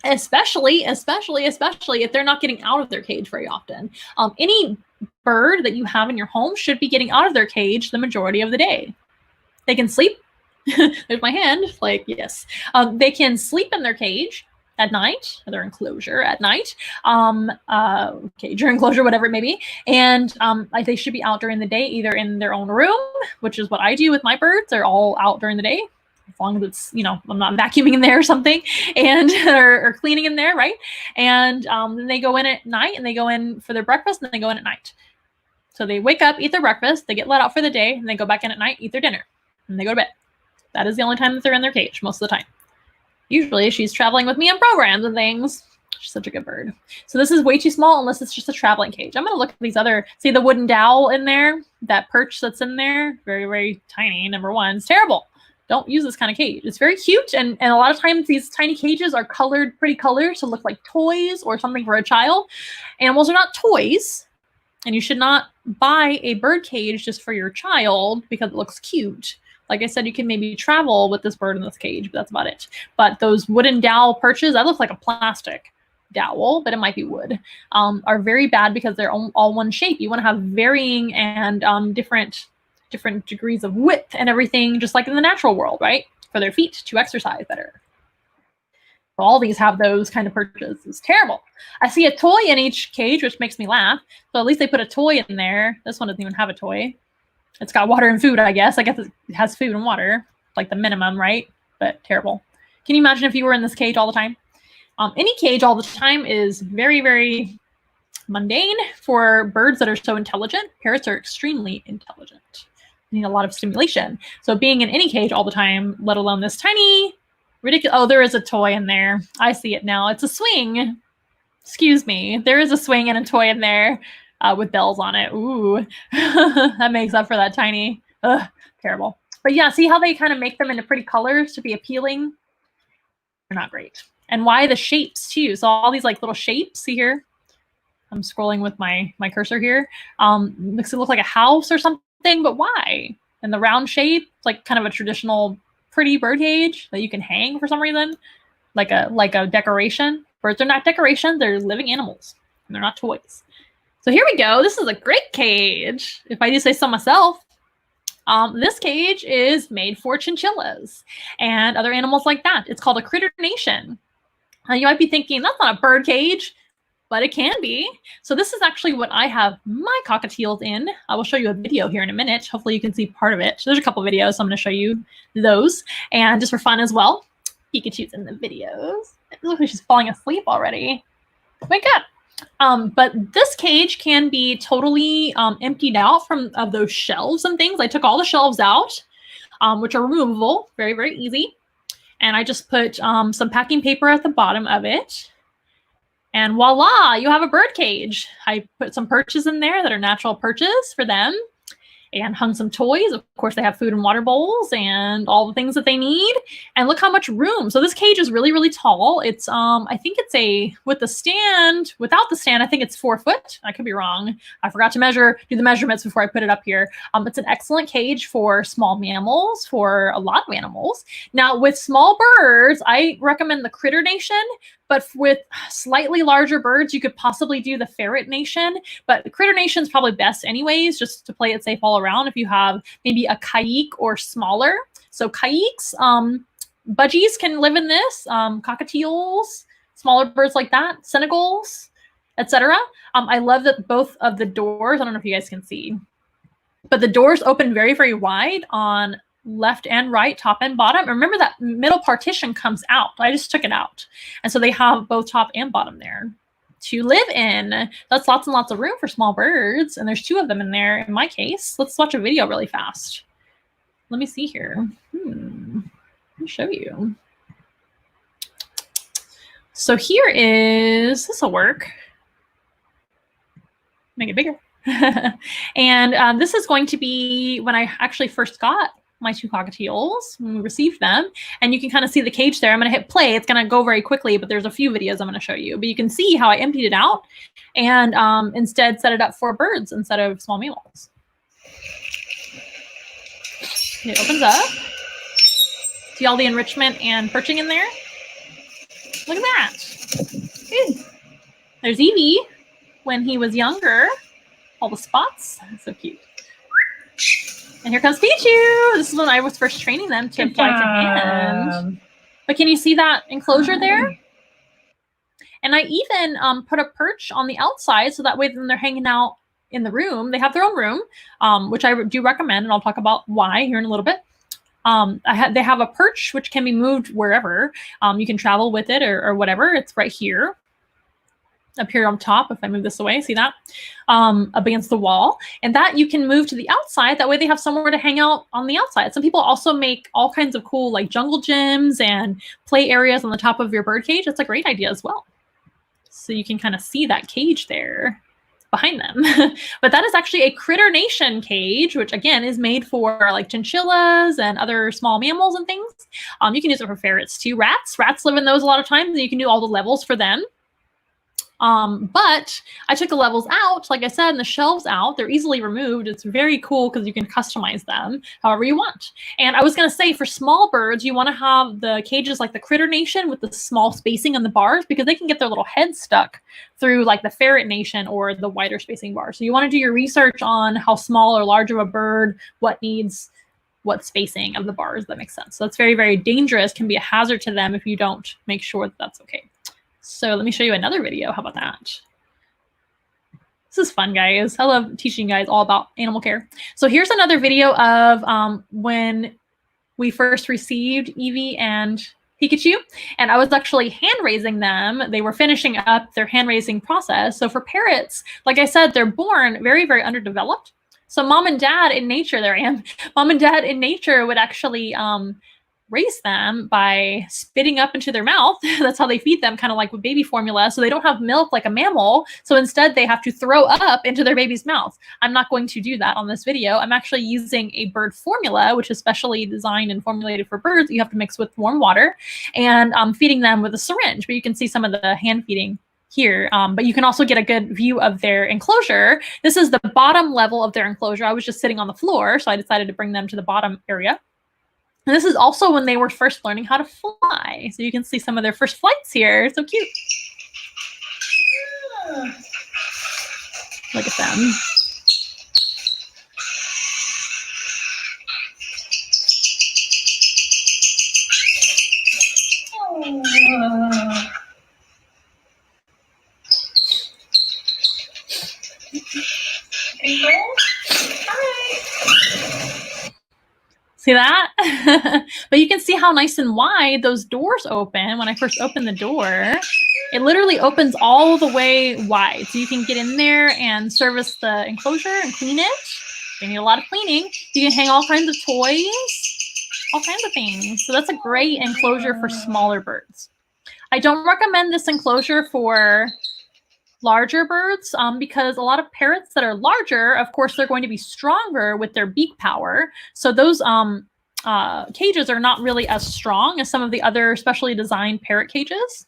especially if they're not getting out of their cage very often. Any bird that you have in your home should be getting out of their cage the majority of the day. They can sleep. There's my hand. Yes. They can sleep in their cage at night, their enclosure at night, cage or enclosure, whatever it may be. And they should be out during the day, either in their own room, which is what I do with my birds. They're all out during the day, as long as it's, I'm not vacuuming in there or something, and or cleaning in there, right? And then they go in at night, and they go in for their breakfast, and then they go in at night. So they wake up, eat their breakfast, they get let out for the day, and they go back in at night, eat their dinner, and they go to bed. That is the only time that they're in their cage, most of the time. Usually she's traveling with me on programs and things. She's such a good bird. So this is way too small unless it's just a traveling cage. I'm going to look at these other, see the wooden dowel in there, that perch that's in there, very, very tiny, number one. It's terrible. Don't use this kind of cage. It's very cute, and a lot of times these tiny cages are colored, pretty colors to look like toys or something for a child. Animals are not toys, and you should not buy a bird cage just for your child because it looks cute. Like I said, you can maybe travel with this bird in this cage, but that's about it. But those wooden dowel perches, that looks like a plastic dowel, but it might be wood, are very bad because they're all one shape. You want to have varying and different different degrees of width and everything, just like in the natural world, right? For their feet to exercise better. So all these have those kind of perches. It's terrible. I see a toy in each cage, which makes me laugh. So at least they put a toy in there. This one doesn't even have a toy. It's got water and food, I guess. I guess it has food and water, like the minimum, right? But terrible. Can you imagine if you were in this cage all the time? Any cage all the time is very, very mundane for birds that are so intelligent. Parrots are extremely intelligent. They need a lot of stimulation. So being in any cage all the time, let alone this tiny, ridiculous. Oh, there is a toy in there. I see it now. It's a swing. Excuse me. There is a swing and a toy in there with bells on it. Ooh, that makes up for that tiny. Ugh, terrible. But yeah, see how they kind of make them into pretty colors to be appealing? They're not great. And why the shapes too? So all these like little shapes, see here? I'm scrolling with my cursor here. Makes it look like a house or something, but why? And the round shape, like kind of a traditional pretty bird cage that you can hang for some reason, like a decoration. Birds are not decoration, they're living animals. And they're not toys. So here we go. This is a great cage, if I do say so myself. This cage is made for chinchillas and other animals like that. It's called a critter nation. You might be thinking, that's not a bird cage, but it can be. So this is actually what I have my cockatiels in. I will show you a video here in a minute. Hopefully you can see part of it. So there's a couple videos, so I'm going to show you those. And just for fun as well, Pikachu's in the videos. It looks like she's falling asleep already. Wake up. But this cage can be totally emptied out from those shelves and things. I took all the shelves out, which are removable, very, very easy. And I just put some packing paper at the bottom of it. And voila, you have a bird cage. I put some perches in there that are natural perches for them and hung some toys. Of course, they have food and water bowls and all the things that they need. And look how much room. So this cage is really, really tall. It's, I think it's with the stand, without the stand, I think it's 4 foot. I could be wrong. I forgot to do the measurements before I put it up here. It's an excellent cage for small mammals, for a lot of animals. Now with small birds, I recommend the Critter Nation, but with slightly larger birds, you could possibly do the Ferret Nation, but the Critter Nation is probably best anyways, just to play it safe all around if you have maybe a kayik or smaller. So kayiks, budgies can live in this, cockatiels, smaller birds like that, senegals, etc. I love that both of the doors, I don't know if you guys can see, but the doors open very, very wide on left and right, top and bottom. Remember that middle partition comes out. I just took it out. And so they have both top and bottom there to live in. That's lots and lots of room for small birds. And there's 2 of them in there in my case. Let's watch a video really fast. Let me see here. Let me show you. So here is, this will work. Make it bigger. And this is going to be when I actually first got my 2 cockatiels when we received them, and you can kind of see the cage there. I'm going to hit play. It's going to go very quickly, but there's a few videos I'm going to show you. But you can see how I emptied it out and instead set it up for birds instead of small mammals. It opens up. See all the enrichment and perching in there? Look at that. Good. There's Evie when he was younger. All the spots. So cute. And here comes Pichu. This is when I was first training them to fly to hand. But can you see that enclosure there? And I even put a perch on the outside so that way when they're hanging out in the room, they have their own room, which I do recommend, and I'll talk about why here in a little bit. They have a perch which can be moved wherever. You can travel with it or whatever. It's right here. Up here on top, if I move this away, see that? Up against the wall. And that you can move to the outside. That way they have somewhere to hang out on the outside. Some people also make all kinds of cool like jungle gyms and play areas on the top of your bird cage. That's a great idea as well. So you can kind of see that cage there behind them. But that is actually a Critter Nation cage, which again is made for like chinchillas and other small mammals and things. You can use it for ferrets too. Rats live in those a lot of times, and you can do all the levels for them. But I took the levels out, like I said, and the shelves out. They're easily removed. It's very cool because you can customize them however you want. And I was going to say, for small birds, you want to have the cages like the Critter Nation with the small spacing on the bars, because they can get their little heads stuck through like the Ferret Nation or the wider spacing bars. So you want to do your research on how small or large of a bird, what needs what spacing of the bars. That makes sense. So that's very, very dangerous, can be a hazard to them if you don't make sure that that's okay. So let me show you another video. How about that? This is fun, guys. I love teaching you guys all about animal care. So here's another video of when we first received Evie and Pikachu, and I was actually hand raising them. They were finishing up their hand raising process. So for parrots, like I said, they're born very, very underdeveloped. So mom and dad in nature, there I am. Mom and dad in nature would actually raise them by spitting up into their mouth. That's how they feed them, kind of like with baby formula. So they don't have milk like a mammal. So instead they have to throw up into their baby's mouth. I'm not going to do that on this video. I'm actually using a bird formula, which is specially designed and formulated for birds. You have to mix with warm water, and I'm feeding them with a syringe, but you can see some of the hand feeding here, but you can also get a good view of their enclosure. This is the bottom level of their enclosure. I was just sitting on the floor, so I decided to bring them to the bottom area. And this is also when they were first learning how to fly. So you can see some of their first flights here. So cute. Yeah. Look at them. See that? But you can see how nice and wide those doors open. When I first opened the door, it literally opens all the way wide. So you can get in there and service the enclosure and clean it. They need a lot of cleaning. You can hang all kinds of toys, all kinds of things. So that's a great enclosure for smaller birds. I don't recommend this enclosure for larger birds because a lot of parrots that are larger, of course, they're going to be stronger with their beak power. So those cages are not really as strong as some of the other specially designed parrot cages.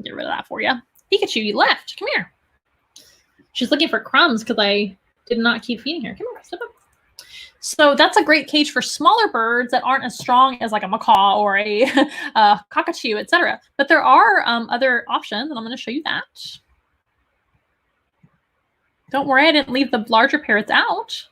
Get rid of that for you. Pikachu, you left. Come here. She's looking for crumbs because I did not keep feeding her. Come here, step up. So that's a great cage for smaller birds that aren't as strong as like a macaw or a cockatoo, etc. But there are other options, and I'm going to show you that. Don't worry, I didn't leave the larger parrots out.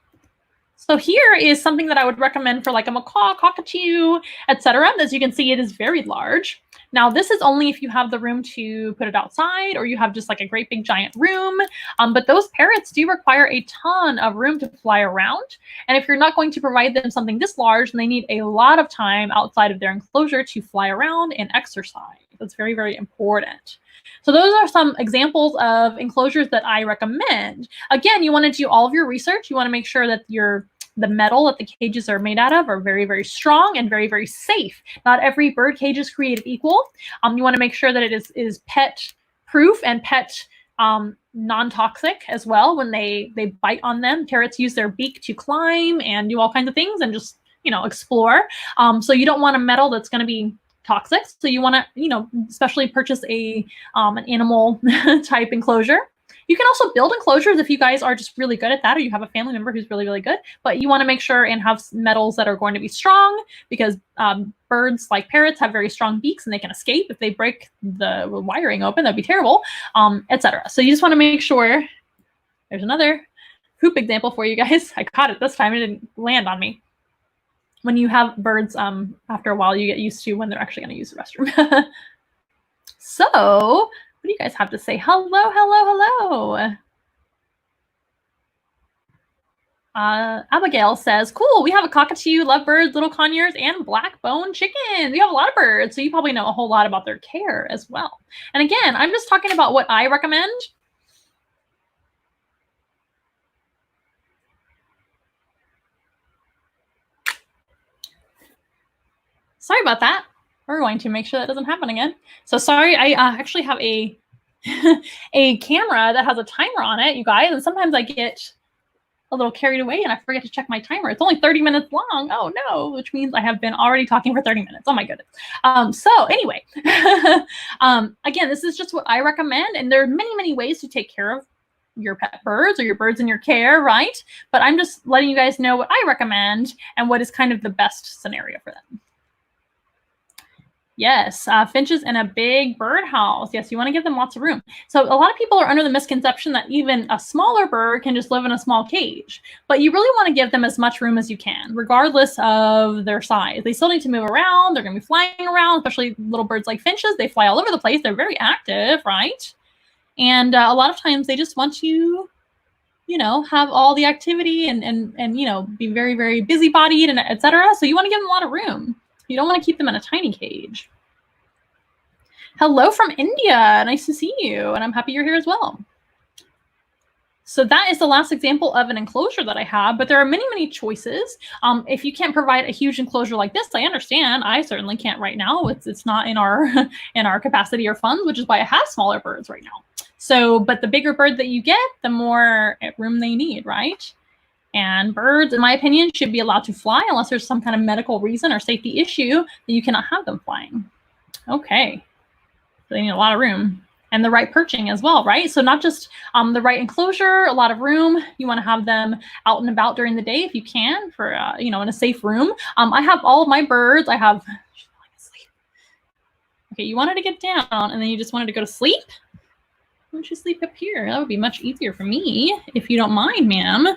So here is something that I would recommend for like a macaw, cockatoo, etc. As you can see, it is very large. Now, this is only if you have the room to put it outside or you have just like a great big giant room. But those parrots do require a ton of room to fly around. And if you're not going to provide them something this large, then they need a lot of time outside of their enclosure to fly around and exercise. That's very, very important. So those are some examples of enclosures that I recommend. Again, you want to do all of your research. You want to make sure that the metal that the cages are made out of are very, very strong and very, very safe. Not every bird cage is created equal. You want to make sure that it is pet proof and pet non-toxic as well. When they bite on them, parrots use their beak to climb and do all kinds of things and just, explore. So you don't want a metal that's going to be toxic. So you want to, especially purchase an animal type enclosure. You can also build enclosures if you guys are just really good at that, or you have a family member who's really, really good. But you want to make sure and have metals that are going to be strong, because birds like parrots have very strong beaks and they can escape if they break the wiring open. That'd be terrible, etc. So you just want to make sure. There's another hoop example for you guys. I caught it this time. It didn't land on me. When you have birds, after a while, you get used to when they're actually going to use the restroom. So what do you guys have to say? Hello, hello, hello. Abigail says, cool, we have a cockatoo, lovebirds, little conures, and black-bone chickens. We have a lot of birds, so you probably know a whole lot about their care as well. And again, I'm just talking about what I recommend. Sorry about that. We're going to make sure that doesn't happen again. So sorry, I actually have a camera that has a timer on it, you guys, and sometimes I get a little carried away and I forget to check my timer. It's only 30 minutes long. Oh no, which means I have been already talking for 30 minutes. Oh my goodness. So anyway, again, this is just what I recommend. And there are many, many ways to take care of your pet birds or your birds in your care, right? But I'm just letting you guys know what I recommend and what is kind of the best scenario for them. Yes, finches in a big birdhouse. Yes, you want to give them lots of room. So a lot of people are under the misconception that even a smaller bird can just live in a small cage, but you really want to give them as much room as you can, regardless of their size. They still need to move around. They're going to be flying around, especially little birds like finches. They fly all over the place. They're very active, right? And a lot of times they just want to, you know, have all the activity and you know, be very, very busybodied and etc. So you want to give them a lot of room. You don't want to keep them in a tiny cage. Hello from India. Nice to see you. And I'm happy you're here as well. So that is the last example of an enclosure that I have, but there are many, many choices. If you can't provide a huge enclosure like this, I understand. I certainly can't right now. It's not in our in our capacity or funds, which is why I have smaller birds right now. So, but the bigger bird that you get, the more room they need, right? And birds, in my opinion, should be allowed to fly unless there's some kind of medical reason or safety issue that you cannot have them flying. Okay. So they need a lot of room and the right perching as well, right? So not just the right enclosure, a lot of room. You want to have them out and about during the day if you can for, you know, in a safe room. I have all of my birds. I have, okay, you wanted to get down and then you just wanted to go to sleep? Why don't you sleep up here? That would be much easier for me if you don't mind, ma'am.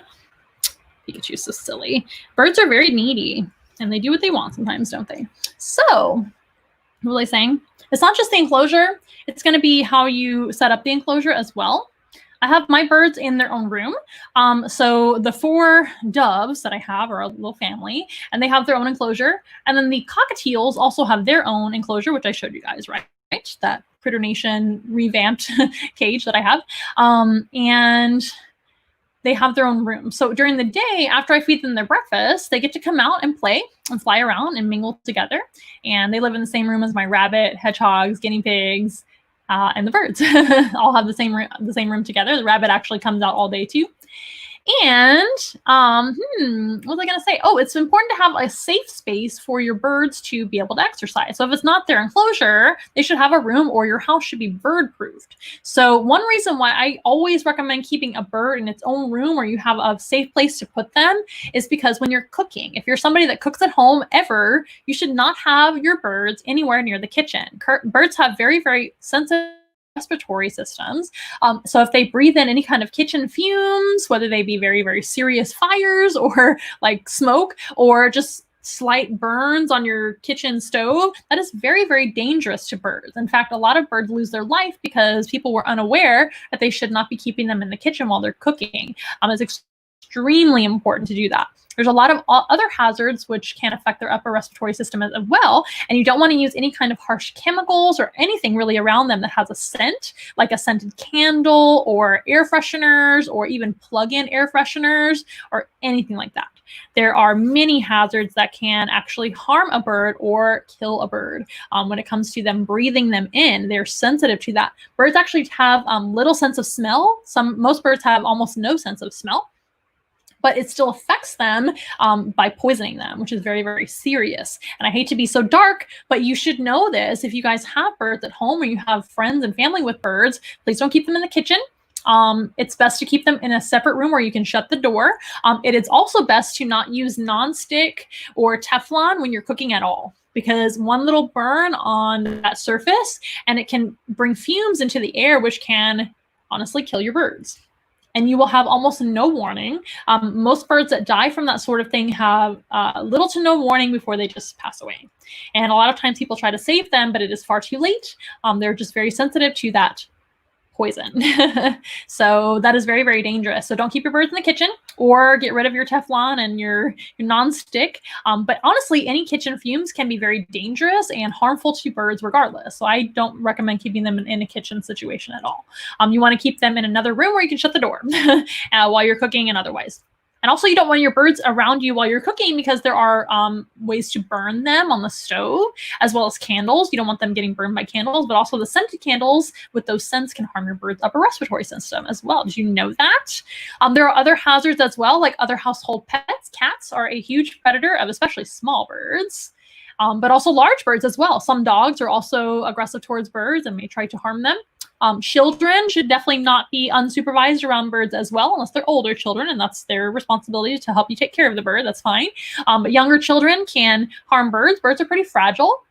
Pikachu's so silly. Birds are very needy, and they do what they want sometimes, don't they? So, what was I saying? It's not just the enclosure. It's going to be how you set up the enclosure as well. I have my birds in their own room. So the 4 doves that I have are a little family, and they have their own enclosure. And then the cockatiels also have their own enclosure, which I showed you guys, right? That Critter Nation revamped cage that I have. And they have their own room. So during the day, after I feed them their breakfast, they get to come out and play and fly around and mingle together. And they live in the same room as my rabbit, hedgehogs, guinea pigs, and the birds. All have the same room together. The rabbit actually comes out all day too. And what was I going to say? Oh, it's important to have a safe space for your birds to be able to exercise. So if it's not their enclosure, they should have a room, or your house should be bird proofed. So one reason why I always recommend keeping a bird in its own room where you have a safe place to put them is because when you're cooking, if you're somebody that cooks at home ever, you should not have your birds anywhere near the kitchen. Birds have very, very sensitive respiratory systems. So if they breathe in any kind of kitchen fumes, whether they be very, very serious fires or like smoke or just slight burns on your kitchen stove, that is very, very dangerous to birds. In fact, a lot of birds lose their life because people were unaware that they should not be keeping them in the kitchen while they're cooking. It's extremely important to do that. There's a lot of other hazards which can affect their upper respiratory system as well, and you don't want to use any kind of harsh chemicals or anything really around them that has a scent, like a scented candle or air fresheners or even plug-in air fresheners or anything like that. There are many hazards that can actually harm a bird or kill a bird. When it comes to them breathing them in, they're sensitive to that. Birds actually have little sense of smell. Most birds have almost no sense of smell, but it still affects them by poisoning them, which is very, very serious. And I hate to be so dark, but you should know this. If you guys have birds at home or you have friends and family with birds, please don't keep them in the kitchen. It's best to keep them in a separate room where you can shut the door. It is also best to not use nonstick or Teflon when you're cooking at all, because one little burn on that surface and it can bring fumes into the air, which can honestly kill your birds. And you will have almost no warning. Most birds that die from that sort of thing have little to no warning before they just pass away. And a lot of times people try to save them, but it is far too late. They're just very sensitive to that poison. So that is very, very dangerous. So don't keep your birds in the kitchen, or get rid of your Teflon and your non-stick. But honestly, any kitchen fumes can be very dangerous and harmful to birds regardless. So I don't recommend keeping them in a kitchen situation at all. You want to keep them in another room where you can shut the door while you're cooking and otherwise. And also you don't want your birds around you while you're cooking because there are ways to burn them on the stove, as well as candles. You don't want them getting burned by candles, but also the scented candles with those scents can harm your bird's upper respiratory system as well. Did you know that? There are other hazards as well, like other household pets. Cats are a huge predator of especially small birds. But also large birds as well. Some dogs are also aggressive towards birds and may try to harm them. Children should definitely not be unsupervised around birds as well, unless they're older children, and that's their responsibility to help you take care of the bird. That's fine. But younger children can harm birds. Birds are pretty fragile.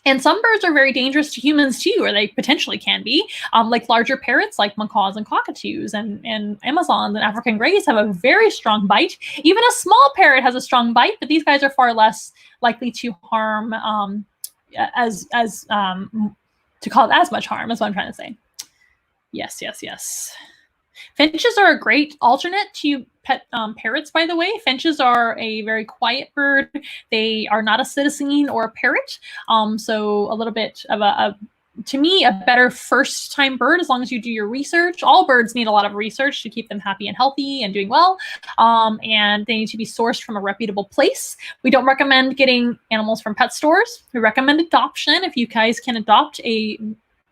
And some birds are very dangerous to humans too, or they potentially can be. Like larger parrots, like macaws and cockatoos, and Amazons and African greys have a very strong bite. Even a small parrot has a strong bite, but these guys are far less likely to harm to cause as much harm. Is what I'm trying to say. Yes, yes, yes. Finches are a great alternate to pet parrots, by the way. Finches are a very quiet bird. They are not a citizen or a parrot. So a little bit of to me, a better first-time bird, as long as you do your research. All birds need a lot of research to keep them happy and healthy and doing well. And they need to be sourced from a reputable place. We don't recommend getting animals from pet stores. We recommend adoption. If you guys can adopt a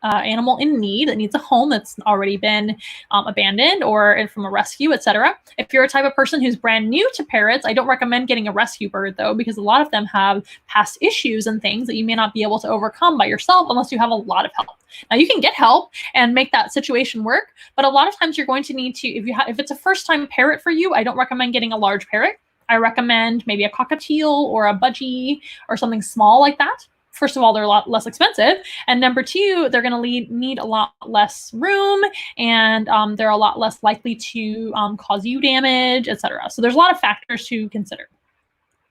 animal in need that needs a home that's already been abandoned or from a rescue, etc. If you're a type of person who's brand new to parrots, I don't recommend getting a rescue bird though, because a lot of them have past issues and things that you may not be able to overcome by yourself unless you have a lot of help. Now you can get help and make that situation work, but a lot of times you're going to need to, if it's a first time parrot for you, I don't recommend getting a large parrot. I recommend maybe a cockatiel or a budgie or something small like that. First of all, they're a lot less expensive. And number two, they're going to need a lot less room, and they're a lot less likely to cause you damage, etc. So there's a lot of factors to consider.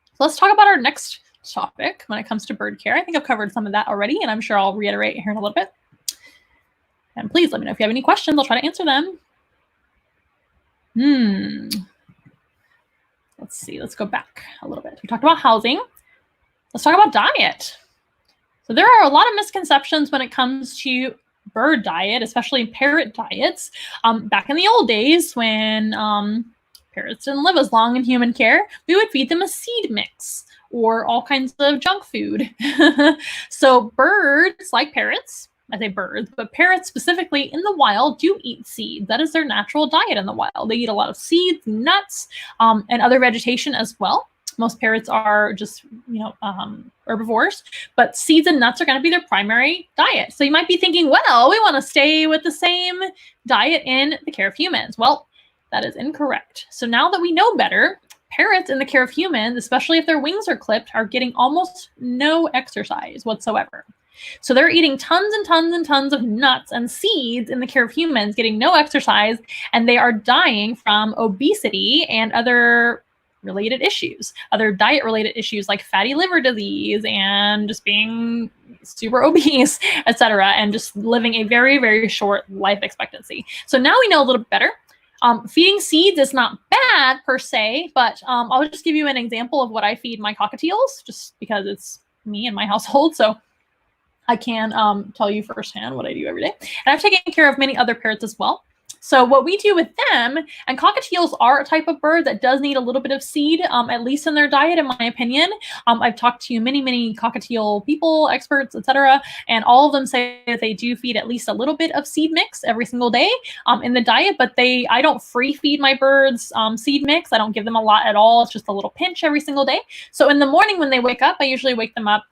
So let's talk about our next topic when it comes to bird care. I think I've covered some of that already, and I'm sure I'll reiterate here in a little bit. And please let me know if you have any questions. I'll try to answer them. Let's see. Let's go back a little bit. We talked about housing. Let's talk about diet. So there are a lot of misconceptions when it comes to bird diet, especially parrot diets. Back in the old days when parrots didn't live as long in human care, we would feed them a seed mix or all kinds of junk food. So birds, like parrots, I say birds, but parrots specifically in the wild do eat seeds. That is their natural diet in the wild. They eat a lot of seeds, nuts, and other vegetation as well. Most parrots are just, herbivores, but seeds and nuts are going to be their primary diet. So you might be thinking, well, we want to stay with the same diet in the care of humans. Well, that is incorrect. So now that we know better, parrots in the care of humans, especially if their wings are clipped, are getting almost no exercise whatsoever. So they're eating tons and tons and tons of nuts and seeds in the care of humans, getting no exercise, and they are dying from obesity and other related issues, other diet related issues like fatty liver disease and just being super obese, etc., and just living a very, very short life expectancy. So now we know a little bit better. Feeding seeds is not bad per se, but I'll just give you an example of what I feed my cockatiels, just because it's me and my household. So I can tell you firsthand what I do every day. And I've taken care of many other parrots as well. So what we do with them, and cockatiels are a type of bird that does need a little bit of seed, at least in their diet, in my opinion. I've talked to many cockatiel people, experts, etc., and all of them say that they do feed at least a little bit of seed mix every single day in the diet, but I don't free feed my birds seed mix. I don't give them a lot at all. It's just a little pinch every single day. So in the morning when they wake up, I usually wake them up,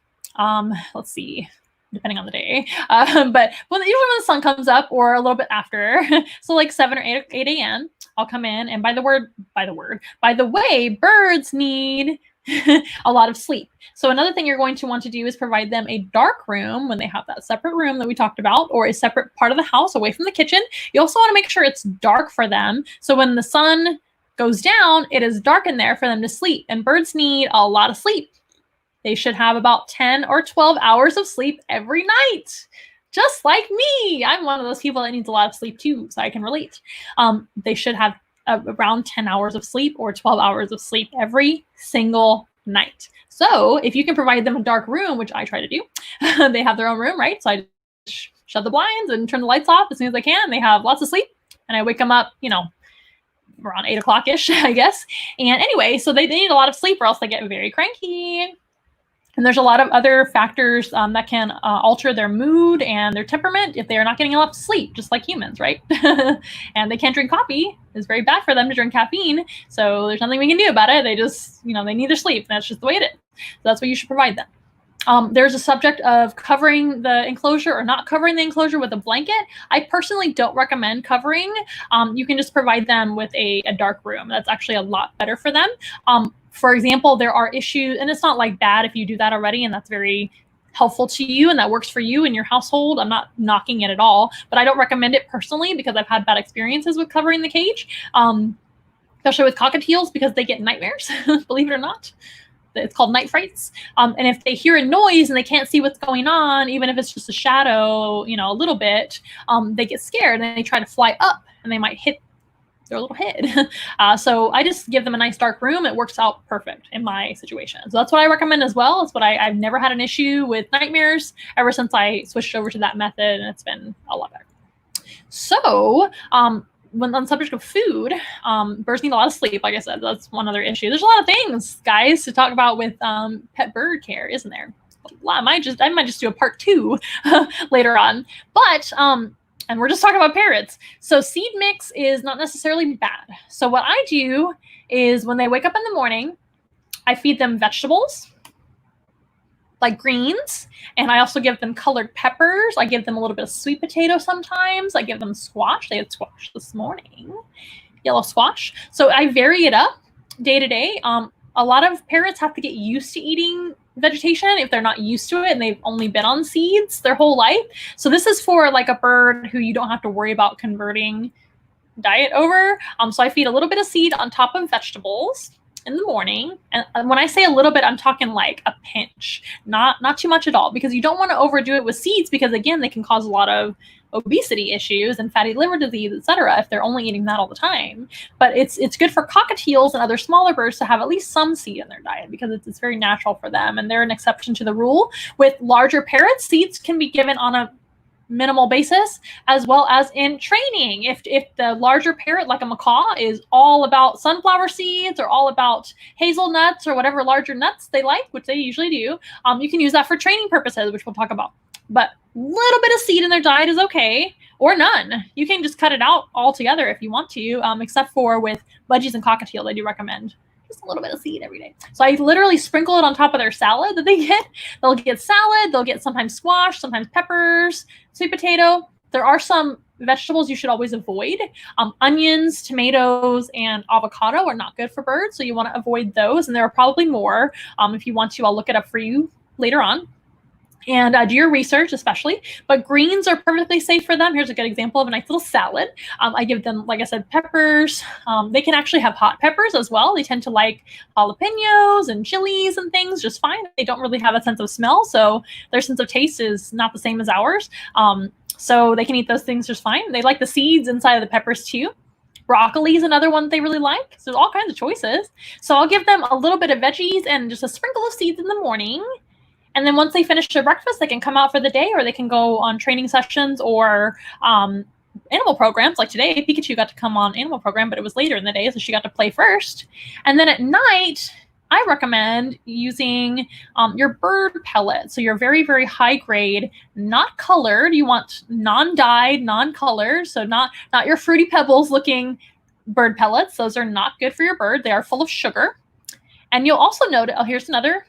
let's see, depending on the day. But usually when the sun comes up or a little bit after, so like 7 or 8 a.m., I'll come in, and by the way, birds need a lot of sleep. So another thing you're going to want to do is provide them a dark room when they have that separate room that we talked about, or a separate part of the house away from the kitchen. You also want to make sure it's dark for them. So when the sun goes down, it is dark in there for them to sleep, and birds need a lot of sleep. They should have about 10 or 12 hours of sleep every night, just like me. I'm one of those people that needs a lot of sleep too, so I can relate. They should have around 10 hours of sleep or 12 hours of sleep every single night. So if you can provide them a dark room, which I try to do, they have their own room, right? So I just shut the blinds and turn the lights off as soon as I can. They have lots of sleep, and I wake them up, around 8 o'clock-ish, I guess. And anyway, so they need a lot of sleep or else they get very cranky. And there's a lot of other factors that can alter their mood and their temperament if they're not getting enough sleep, just like humans, right? And they can't drink coffee. It's very bad for them to drink caffeine. So there's nothing we can do about it. They just, they need their sleep. That's just the way it is. So that's what you should provide them. There's a subject of covering the enclosure or not covering the enclosure with a blanket. I personally don't recommend covering. You can just provide them with a dark room. That's actually a lot better for them. For example, there are issues, and it's not like bad if you do that already, and that's very helpful to you and that works for you in your household. I'm not knocking it at all, but I don't recommend it personally because I've had bad experiences with covering the cage, especially with cockatiels because they get nightmares, believe it or not. It's called night frights. And if they hear a noise and they can't see what's going on, even if it's just a shadow, a little bit, they get scared and they try to fly up and they might hit their little head. So I just give them a nice dark room. It works out perfect in my situation. So that's what I recommend as well. It's what I've never had an issue with nightmares ever since I switched over to that method, and it's been a lot better. So when on the subject of food, birds need a lot of sleep. Like I said, that's one other issue. There's a lot of things, guys, to talk about with pet bird care, isn't there? A lot. I might just do a part 2 later on. But and we're just talking about parrots. So seed mix is not necessarily bad. So what I do is when they wake up in the morning, I feed them vegetables, like greens, and I also give them colored peppers. I give them a little bit of sweet potato sometimes. I give them squash. They had squash this morning, yellow squash. So I vary it up day to day. A lot of parrots have to get used to eating vegetation if they're not used to it and they've only been on seeds their whole life. So this is for like a bird who you don't have to worry about converting diet over. So I feed a little bit of seed on top of vegetables in the morning. And when I say a little bit, I'm talking like a pinch, not too much at all, because you don't want to overdo it with seeds because again, they can cause a lot of obesity issues and fatty liver disease, etc., if they're only eating that all the time. But it's good for cockatiels and other smaller birds to have at least some seed in their diet because it's very natural for them, and they're an exception to the rule. With larger parrots, seeds can be given on a minimal basis as well as in training. If the larger parrot, like a macaw, is all about sunflower seeds or all about hazelnuts or whatever larger nuts they like, which they usually do, you can use that for training purposes, which we'll talk about. But a little bit of seed in their diet is okay, or none. You can just cut it out altogether if you want to, except for with budgies and cockatiel, I do recommend just a little bit of seed every day. So I literally sprinkle it on top of their salad that they get. They'll get salad, they'll get sometimes squash, sometimes peppers, sweet potato. There are some vegetables you should always avoid. Onions, tomatoes, and avocado are not good for birds, so you want to avoid those. And there are probably more. If you want to, I'll look it up for you later on. And do your research, especially. But greens are perfectly safe for them. Here's a good example of a nice little salad. I give them, like I said, peppers. They can actually have hot peppers as well. They tend to like jalapenos and chilies and things just fine. They don't really have a sense of smell, so their sense of taste is not the same as ours. So they can eat those things just fine. They like the seeds inside of the peppers too. Broccoli is another one they really like. So there's all kinds of choices. So I'll give them a little bit of veggies and just a sprinkle of seeds in the morning. And then once they finish their breakfast, they can come out for the day, or they can go on training sessions or animal programs. Like today, Pikachu got to come on animal program, but it was later in the day, so she got to play first. And then at night, I recommend using your bird pellet. So your very, very high grade, not colored. You want non-dyed, non-colored. So not your Fruity Pebbles looking bird pellets. Those are not good for your bird. They are full of sugar. And you'll also note, here's another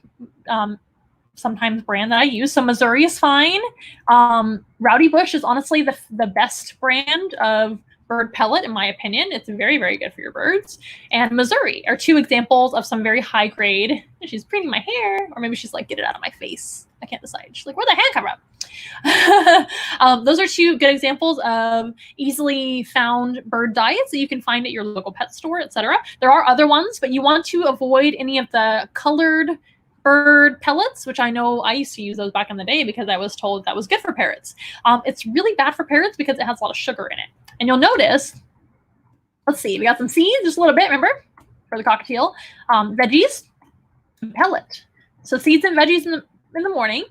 sometimes brand that I use. So Missouri is fine. Rowdy Bush is honestly the best brand of bird pellet, in my opinion. It's very, very good for your birds. And Missouri are two examples of some very high grade. She's preening my hair, or maybe she's like, get it out of my face. I can't decide. She's like, where'd the hand come from? Those are two good examples of easily found bird diets that you can find at your local pet store, etc. There are other ones, but you want to avoid any of the colored bird pellets, which I know I used to use those back in the day because I was told that was good for parrots. It's really bad for parrots because it has a lot of sugar in it. And you'll notice, let's see, we got some seeds, just a little bit, remember, for the cockatiel, veggies, and pellet. So seeds and veggies in the morning.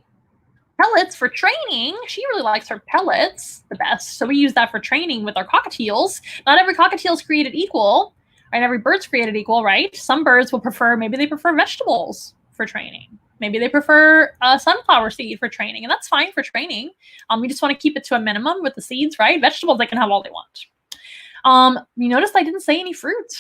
Pellets for training. She really likes her pellets the best. So we use that for training with our cockatiels. Not every cockatiel is created equal. Right? Every bird's created equal, right? Some birds will prefer, maybe they prefer vegetables for training. Maybe they prefer a sunflower seed for training, and that's fine for training. We just want to keep it to a minimum with the seeds, right? Vegetables, they can have all they want. You notice I didn't say any fruit.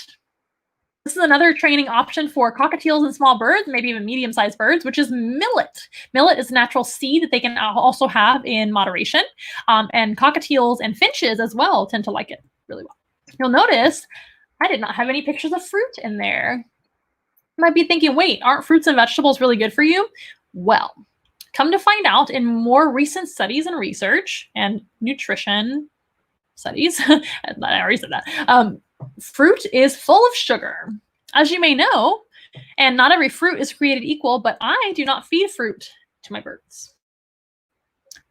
This is another training option for cockatiels and small birds, maybe even medium-sized birds, which is millet. Millet is a natural seed that they can also have in moderation. And cockatiels and finches as well tend to like it really well. You'll notice I did not have any pictures of fruit in there. You might be thinking, wait, aren't fruits and vegetables really good for you? Well, come to find out in more recent studies and research and nutrition studies, I already said that, fruit is full of sugar, as you may know, and not every fruit is created equal, but I do not feed fruit to my birds.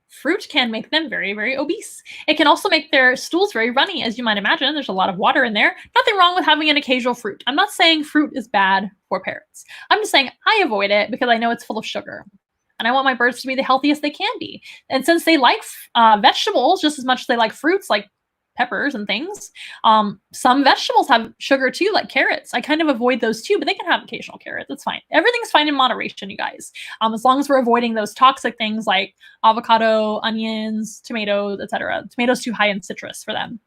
Fruit can make them very, very obese. It can also make their stools very runny, as you might imagine. There's a lot of water in there. Nothing wrong with having an occasional fruit. I'm not saying fruit is bad for parrots. I'm just saying I avoid it because I know it's full of sugar. And I want my birds to be the healthiest they can be. And since they like vegetables just as much as they like fruits, like peppers and things, some vegetables have sugar too, like carrots. I kind of avoid those too, but they can have occasional carrots. That's fine. Everything's fine in moderation, you guys. As long as we're avoiding those toxic things like avocado, onions, tomatoes, etc. Tomatoes too high in citrus for them.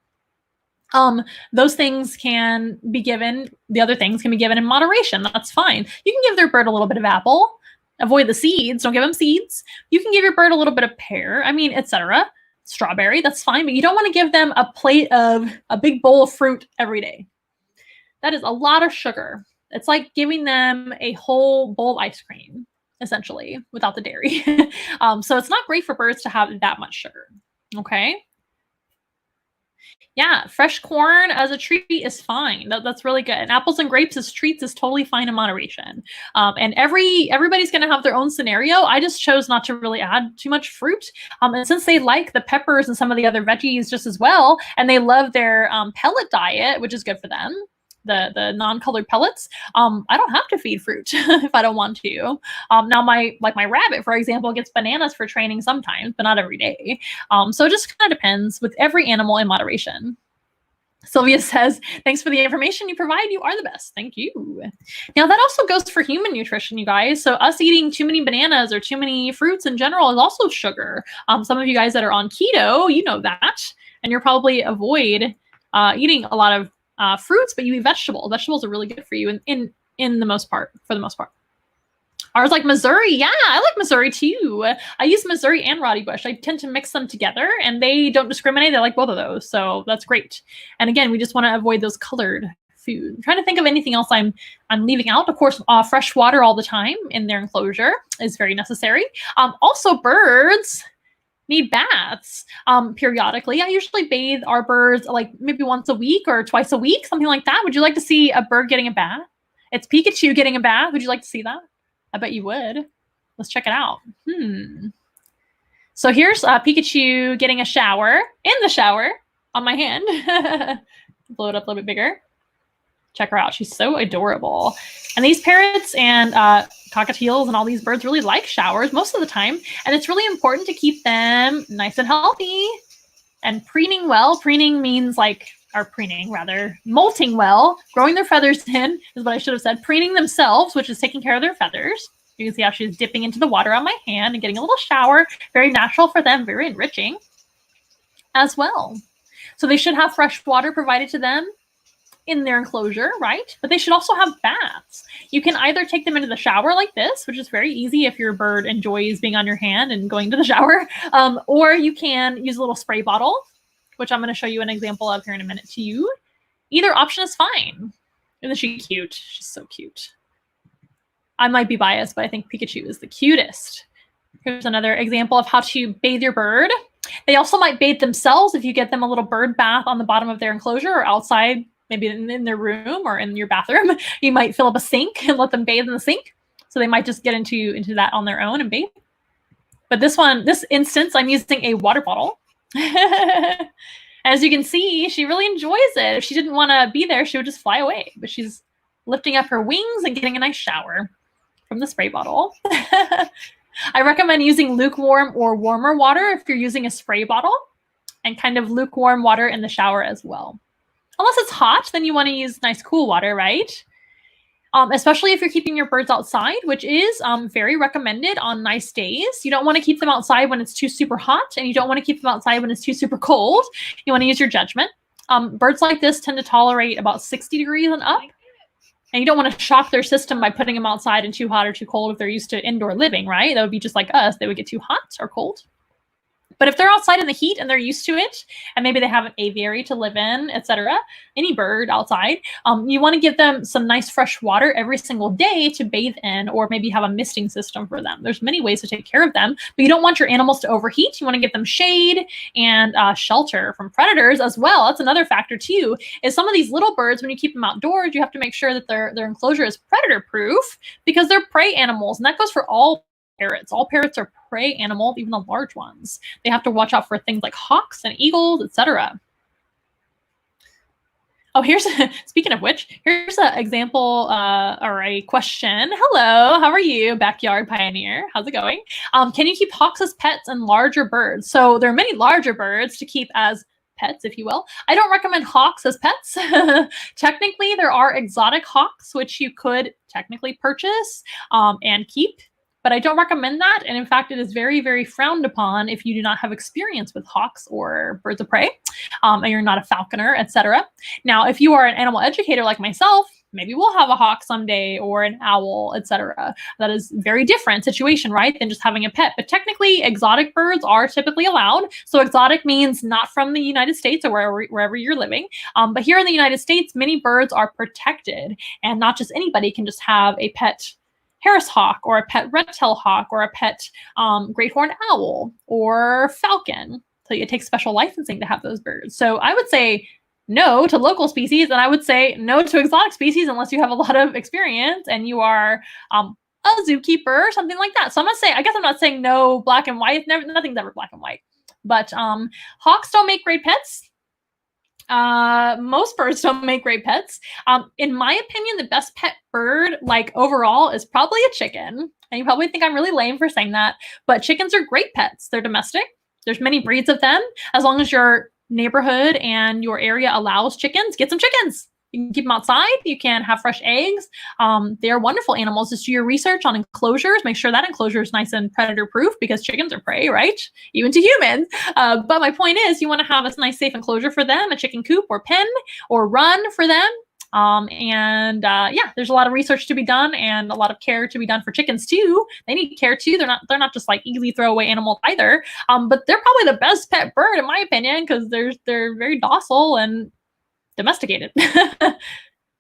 Those things can be given, the other things can be given in moderation. That's fine. You can give their bird a little bit of apple. Avoid the seeds. Don't give them seeds. You can give your bird a little bit of pear, etc. Strawberry, that's fine, but you don't want to give them a plate of a big bowl of fruit every day. That is a lot of sugar. It's like giving them a whole bowl of ice cream, essentially, without the dairy. So it's not great for birds to have that much sugar. Okay. Yeah, fresh corn as a treat is fine. That's really good. And apples and grapes as treats is totally fine in moderation. And everybody's going to have their own scenario. I just chose not to really add too much fruit. And since they like the peppers and some of the other veggies just as well, and they love their pellet diet, which is good for them, the non-colored pellets, I don't have to feed fruit if I don't want to. Now my rabbit, for example, gets bananas for training sometimes, but not every day. So it just kind of depends with every animal in moderation. Sylvia says, thanks for the information you provide. You are the best. Thank you. Now that also goes for human nutrition, you guys. So us eating too many bananas or too many fruits in general is also sugar. Some of you guys that are on keto, you know that, and you're probably avoid eating a lot of fruits, but you eat vegetables. Vegetables are really good for you in the most part, for the most part. Ours like Missouri. Yeah, I like Missouri too. I use Missouri and Roddy Bush. I tend to mix them together and they don't discriminate. They like both of those. So that's great. And again, we just want to avoid those colored food. I'm trying to think of anything else I'm leaving out. Of course, fresh water all the time in their enclosure is very necessary. Also, birds need baths periodically. I usually bathe our birds like maybe once a week or twice a week, something like that. Would you like to see a bird getting a bath? It's Pikachu getting a bath. Would you like to see that? I bet you would. Let's check it out. So here's Pikachu getting a shower, in the shower, on my hand. Blow it up a little bit bigger. Check her out. She's so adorable. And these parrots and cockatiels and all these birds really like showers most of the time. And it's really important to keep them nice and healthy and preening well. Preening means molting well. Growing their feathers in is what I should have said. Preening themselves, which is taking care of their feathers. You can see how she's dipping into the water on my hand and getting a little shower. Very natural for them, very enriching as well. So they should have fresh water provided to them in their enclosure, right? But they should also have baths. You can either take them into the shower like this, which is very easy if your bird enjoys being on your hand and going to the shower, or you can use a little spray bottle, which I'm going to show you an example of here in a minute to you. Either option is fine. Isn't she cute? She's so cute. I might be biased, but I think Pikachu is the cutest. Here's another example of how to bathe your bird. They also might bathe themselves if you get them a little bird bath on the bottom of their enclosure or outside, maybe in their room or in your bathroom. You might fill up a sink and let them bathe in the sink. So they might just get into that on their own and bathe. But this instance, I'm using a water bottle. As you can see, she really enjoys it. If she didn't want to be there, she would just fly away. But she's lifting up her wings and getting a nice shower from the spray bottle. I recommend using lukewarm or warmer water if you're using a spray bottle, and kind of lukewarm water in the shower as well. Unless it's hot, then you want to use nice cool water, right? Especially if you're keeping your birds outside, which is very recommended on nice days. You don't want to keep them outside when it's too super hot, and you don't want to keep them outside when it's too super cold. You want to use your judgment. Birds like this tend to tolerate about 60 degrees and up. And you don't want to shock their system by putting them outside in too hot or too cold if they're used to indoor living, right? That would be just like us. They would get too hot or cold. But if they're outside in the heat and they're used to it, and maybe they have an aviary to live in, etc., any bird outside, you want to give them some nice fresh water every single day to bathe in, or maybe have a misting system for them. There's many ways to take care of them, but you don't want your animals to overheat. You want to give them shade and shelter from predators as well. That's another factor too, is some of these little birds, when you keep them outdoors, you have to make sure that their enclosure is predator proof, because they're prey animals, and that goes for all parrots. All parrots are prey animals, even the large ones. They have to watch out for things like hawks and eagles, etc. Oh, speaking of which, here's an example or a question. Hello, how are you, Backyard Pioneer? How's it going? Can you keep hawks as pets and larger birds? So there are many larger birds to keep as pets, if you will. I don't recommend hawks as pets. Technically, there are exotic hawks, which you could technically purchase and keep. But I don't recommend that. And in fact, it is very, very frowned upon if you do not have experience with hawks or birds of prey, and you're not a falconer, etc. Now, if you are an animal educator like myself, maybe we'll have a hawk someday or an owl, etc. That is a very different situation, right, than just having a pet. But technically, exotic birds are typically allowed. So exotic means not from the United States or wherever you're living. But here in the United States, many birds are protected, and not just anybody can just have a pet Harris hawk or a pet red-tailed hawk or a pet great horned owl or falcon. So it takes special licensing to have those birds. So I would say no to local species, and I would say no to exotic species unless you have a lot of experience and you are a zookeeper or something like that. So I'm gonna say, I guess I'm not saying no black and white. Nothing's ever black and white. But hawks don't make great pets. Most birds don't make great pets. In my opinion, the best pet bird, like overall, is probably a chicken. And you probably think I'm really lame for saying that, but chickens are great pets. They're domestic. There's many breeds of them. As long as your neighborhood and your area allows chickens, get some chickens. You can keep them outside. You can have fresh eggs. They are wonderful animals. Just do your research on enclosures. Make sure that enclosure is nice and predator-proof, because chickens are prey, right? Even to humans. But my point is, you want to have a nice, safe enclosure for them, a chicken coop or pen or run for them. Yeah, there's a lot of research to be done and a lot of care to be done for chickens too. They need care too. They're not just like easy throwaway animals either. But they're probably the best pet bird in my opinion, because they're very docile and domesticated.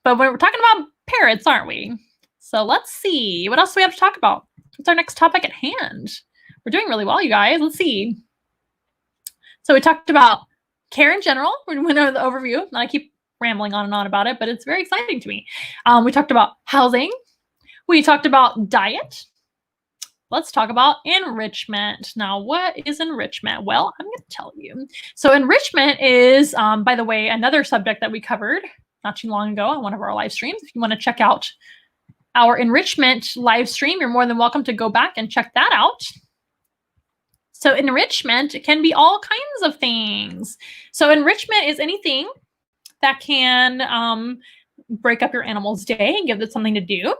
But we're talking about parrots, aren't we? So let's see. What else do we have to talk about? What's our next topic at hand? We're doing really well, you guys. Let's see. So we talked about care in general. We went over the overview. And I keep rambling on and on about it, but it's very exciting to me. We talked about housing. We talked about diet. Let's talk about enrichment. Now, what is enrichment? Well, I'm going to tell you. So enrichment is, by the way, another subject that we covered not too long ago on one of our live streams. If you want to check out our enrichment live stream, you're more than welcome to go back and check that out. So enrichment can be all kinds of things. So enrichment is anything that can break up your animal's day and give it something to do.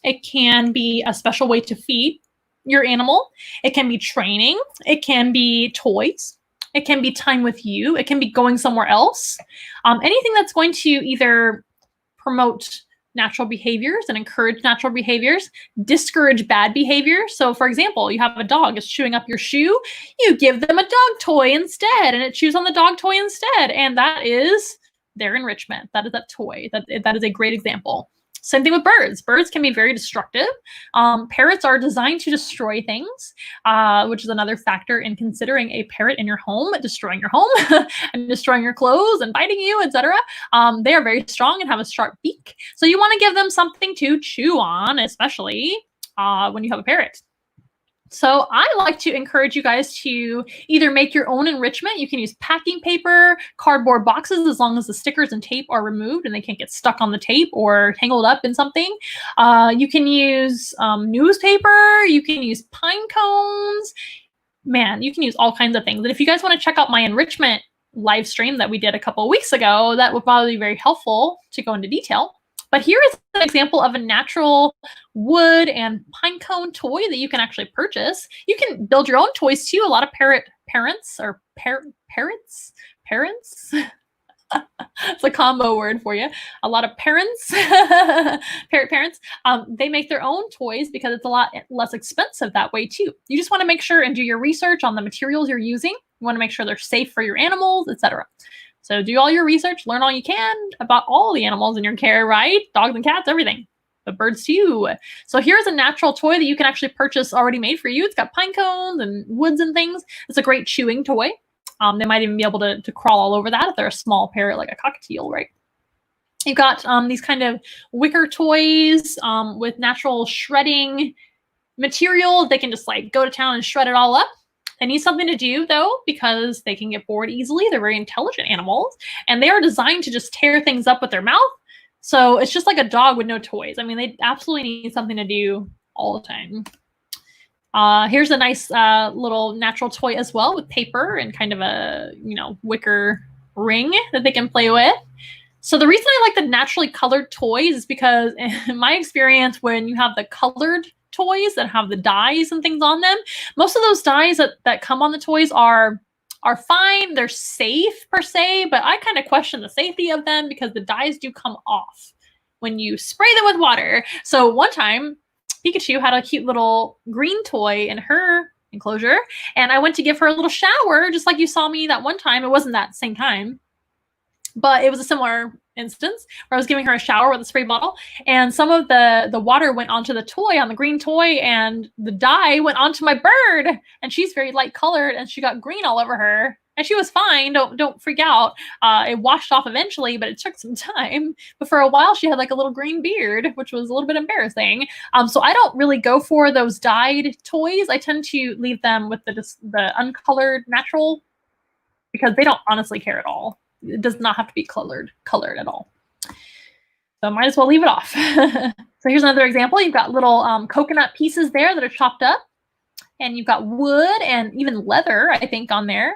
It can be a special way to feed your animal. It can be training. It can be toys. It can be time with you. It can be going somewhere else. Anything that's going to either promote natural behaviors and encourage natural behaviors, discourage bad behavior. So for example, you have a dog is chewing up your shoe, you give them a dog toy instead, and it chews on the dog toy instead. And that is their enrichment. That is that toy. That is a great example. Same thing with birds. Birds can be very destructive. Parrots are designed to destroy things, which is another factor in considering a parrot in your home, destroying your home and destroying your clothes and biting you, etc. They are very strong and have a sharp beak. So you want to give them something to chew on, especially when you have a parrot. So I like to encourage you guys to either make your own enrichment. You can use packing paper, cardboard boxes, as long as the stickers and tape are removed and they can't get stuck on the tape or tangled up in something. You can use newspaper. You can use pine cones. Man, you can use all kinds of things. And if you guys want to check out my enrichment live stream that we did a couple of weeks ago, that would probably be very helpful to go into detail. But here is an example of a natural wood and pine cone toy that you can actually purchase. You can build your own toys too. A lot of parrots. It's a combo word for you. A lot of parents, parrot parents, they make their own toys because it's a lot less expensive that way too. You just want to make sure and do your research on the materials you're using. You want to make sure they're safe for your animals, etc. So do all your research, learn all you can about all the animals in your care, right? Dogs and cats, everything. But birds too. So here's a natural toy that you can actually purchase already made for you. It's got pine cones and woods and things. It's a great chewing toy. They might even be able to crawl all over that if they're a small parrot like a cockatiel, right? You've got these kind of wicker toys with natural shredding material. They can just like go to town and shred it all up. They need something to do though, because they can get bored easily. They're very intelligent animals, and they are designed to just tear things up with their mouth. So it's just like a dog with no toys. I mean, they absolutely need something to do all the time. Here's a nice little natural toy as well with paper and kind of a, wicker ring that they can play with. So the reason I like the naturally colored toys is because in my experience, when you have the colored toys that have the dyes and things on them, most of those dyes that come on the toys are fine. They're safe per se, but I kind of question the safety of them because the dyes do come off when you spray them with water. So one time, Pikachu had a cute little green toy in her enclosure, and I went to give her a little shower, just like you saw me that one time. It wasn't that same time, but it was a similar instance where I was giving her a shower with a spray bottle, and some of the water went onto the toy, on the green toy, and the dye went onto my bird, and she's very light colored, and she got green all over her. And she was fine. Don't freak out. It washed off eventually, but it took some time. But for a while, she had like a little green beard, which was a little bit embarrassing. So I don't really go for those dyed toys. I tend to leave them with the uncolored natural, because they don't honestly care at all. It does not have to be colored at all. So might as well leave it off. So here's another example. You've got little coconut pieces there that are chopped up, and you've got wood and even leather, I think, on there.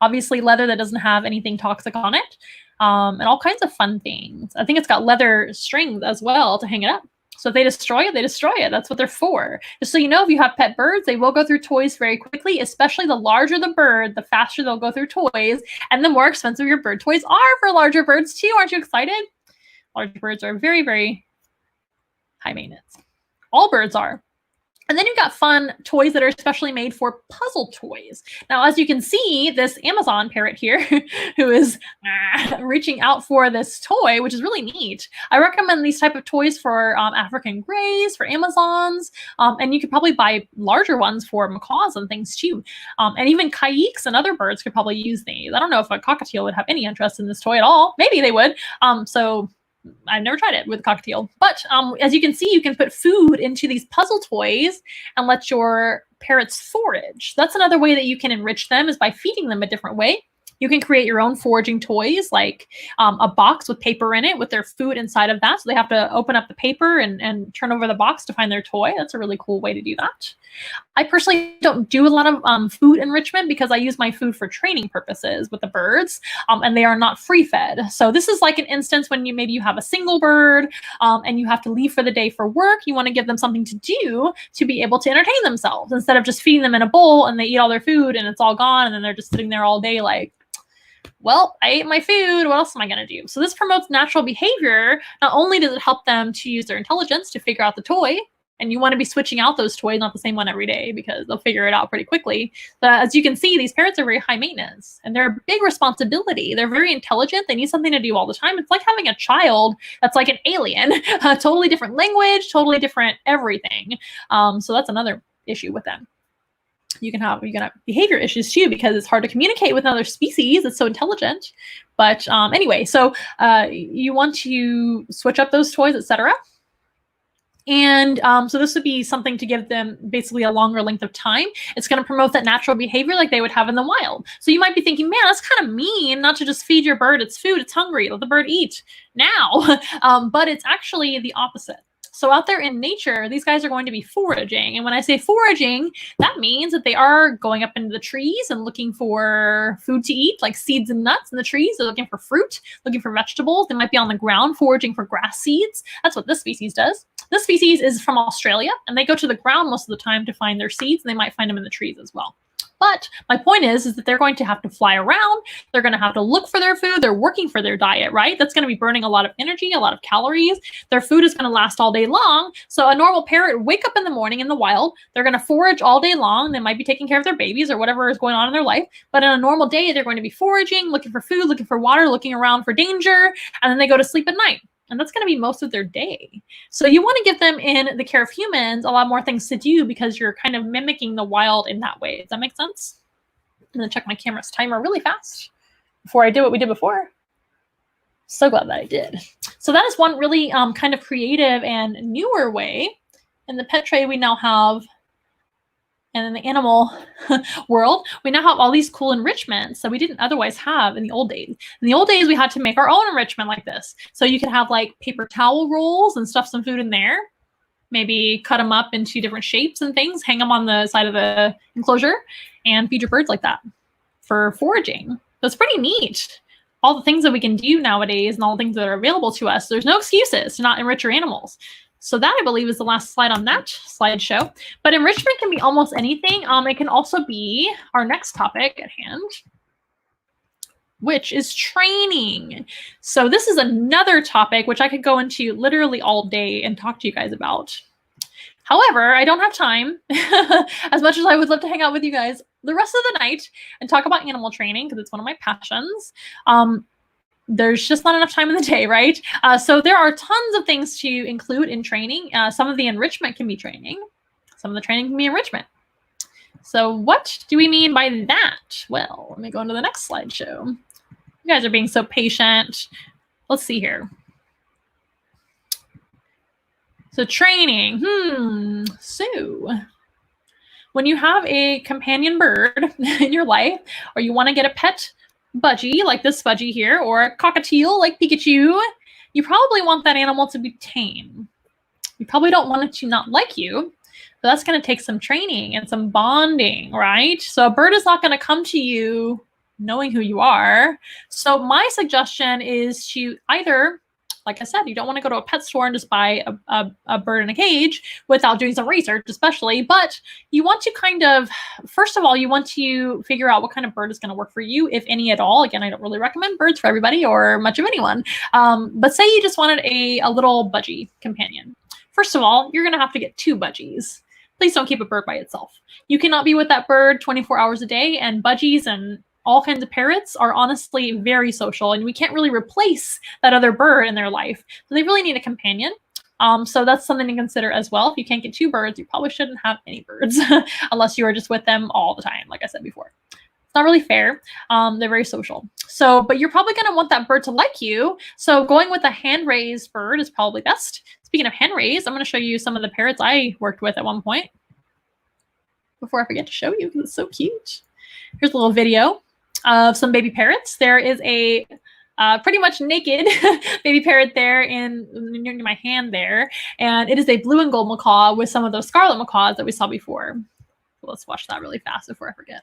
Obviously leather that doesn't have anything toxic on it, and all kinds of fun things. I think it's got leather strings as well to hang it up. So if they destroy it, they destroy it. That's what they're for. Just so you know, if you have pet birds, they will go through toys very quickly, especially the larger the bird, the faster they'll go through toys, and the more expensive your bird toys are for larger birds too. Aren't you excited? Larger birds are very, very high maintenance. All birds are. And then you've got fun toys that are especially made for puzzle toys. Now, as you can see, this Amazon parrot here, who is reaching out for this toy, which is really neat. I recommend these type of toys for African greys, for Amazons, and you could probably buy larger ones for macaws and things too. And even kayaks and other birds could probably use these. I don't know if a cockatiel would have any interest in this toy at all. Maybe they would. So I've never tried it with cockatiel, but as you can see, you can put food into these puzzle toys and let your parrots forage. That's another way that you can enrich them, is by feeding them a different way. You can create your own foraging toys, like a box with paper in it with their food inside of that. So they have to open up the paper and turn over the box to find their toy. That's a really cool way to do that. I personally don't do a lot of food enrichment because I use my food for training purposes with the birds, and they are not free-fed. So this is like an instance when maybe you have a single bird and you have to leave for the day for work. You want to give them something to do to be able to entertain themselves, instead of just feeding them in a bowl and they eat all their food and it's all gone, and then they're just sitting there all day like, well, I ate my food. What else am I going to do? So this promotes natural behavior. Not only does it help them to use their intelligence to figure out the toy, and you want to be switching out those toys, not the same one every day, because they'll figure it out pretty quickly. But as you can see, these parrots are very high maintenance, and they're a big responsibility. They're very intelligent. They need something to do all the time. It's like having a child that's like an alien, a totally different language, totally different everything. So that's another issue with them. You can have behavior issues too, because it's hard to communicate with another species that's so intelligent. But anyway, so you want to switch up those toys, etc. And so this would be something to give them basically a longer length of time. It's going to promote that natural behavior like they would have in the wild. So you might be thinking, man, that's kind of mean not to just feed your bird its food. It's hungry. Let the bird eat now. But it's actually the opposite. So out there in nature, these guys are going to be foraging. And when I say foraging, that means that they are going up into the trees and looking for food to eat, like seeds and nuts in the trees. They're looking for fruit, looking for vegetables. They might be on the ground foraging for grass seeds. That's what this species does. This species is from Australia, and they go to the ground most of the time to find their seeds, and they might find them in the trees as well. But my point is that they're going to have to fly around. They're going to have to look for their food. They're working for their diet, right? That's going to be burning a lot of energy, a lot of calories. Their food is going to last all day long. So a normal parrot wake up in the morning in the wild. They're going to forage all day long. They might be taking care of their babies or whatever is going on in their life. But in a normal day, they're going to be foraging, looking for food, looking for water, looking around for danger, and then they go to sleep at night. And that's going to be most of their day. So you want to give them, in the care of humans, a lot more things to do because you're kind of mimicking the wild in that way. Does that make sense? I'm going to check my camera's timer really fast before I do what we did before. So glad that I did. So that is one really kind of creative and newer way. In the pet tray, we now have, and in the animal world, we now have all these cool enrichments that we didn't otherwise have in the old days. In the old days, we had to make our own enrichment like this. So you could have like paper towel rolls and stuff some food in there. Maybe cut them up into different shapes and things, hang them on the side of the enclosure, and feed your birds like that for foraging. So it's pretty neat. All the things that we can do nowadays and all the things that are available to us, there's no excuses to not enrich your animals. So that, I believe, is the last slide on that slideshow. But enrichment can be almost anything. It can also be our next topic at hand, which is training. So this is another topic which I could go into literally all day and talk to you guys about. However, I don't have time, as much as I would love to hang out with you guys the rest of the night and talk about animal training, because it's one of my passions. There's just not enough time in the day, right? So there are tons of things to include in training. Some of the enrichment can be training. Some of the training can be enrichment. So what do we mean by that? Well, let me go into the next slideshow. You guys are being so patient. Let's see here. So training. So when you have a companion bird in your life, or you want to get a pet budgie like this budgie here, or a cockatiel like Pikachu, you probably want that animal to be tame. You probably don't want it to not like you, but that's going to take some training and some bonding, right? So a bird is not going to come to you knowing who you are. So my suggestion is to either, like I said, you don't want to go to a pet store and just buy a bird in a cage without doing some research, especially. But you want to kind of, first of all, you want to figure out what kind of bird is going to work for you, if any at all. Again, I don't really recommend birds for everybody or much of anyone. But say you just wanted a little budgie companion. First of all, you're going to have to get 2 budgies. Please don't keep a bird by itself. You cannot be with that bird 24 hours a day, and budgies and all kinds of parrots are honestly very social, and we can't really replace that other bird in their life. So they really need a companion. So that's something to consider as well. If you can't get 2 birds, you probably shouldn't have any birds unless you are just with them all the time, like I said before. It's not really fair. They're very social. So, but you're probably going to want that bird to like you. So going with a hand-raised bird is probably best. Speaking of hand-raised, I'm going to show you some of the parrots I worked with at one point before I forget to show you, because it's so cute. Here's a little video of some baby parrots. There is a pretty much naked baby parrot there near my hand there, and it is a blue and gold macaw with some of those scarlet macaws that we saw before. So let's watch that really fast before I forget.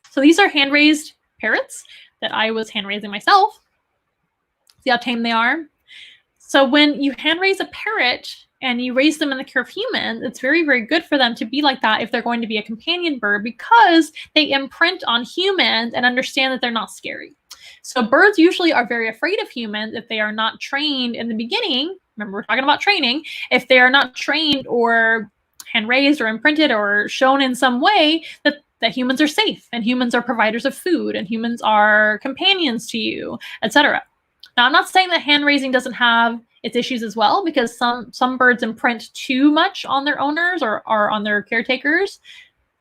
So these are hand-raised parrots that I was hand-raising myself. See how tame they are? So when you hand-raise a parrot and you raise them in the care of humans, it's very, very good for them to be like that if they're going to be a companion bird, because they imprint on humans and understand that they're not scary. So birds usually are very afraid of humans if they are not trained in the beginning. Remember, we're talking about training. If they are not trained or hand-raised or imprinted or shown in some way that humans are safe and humans are providers of food and humans are companions to you, etc. Now, I'm not saying that hand-raising doesn't have its issues as well, because some birds imprint too much on their owners or on their caretakers,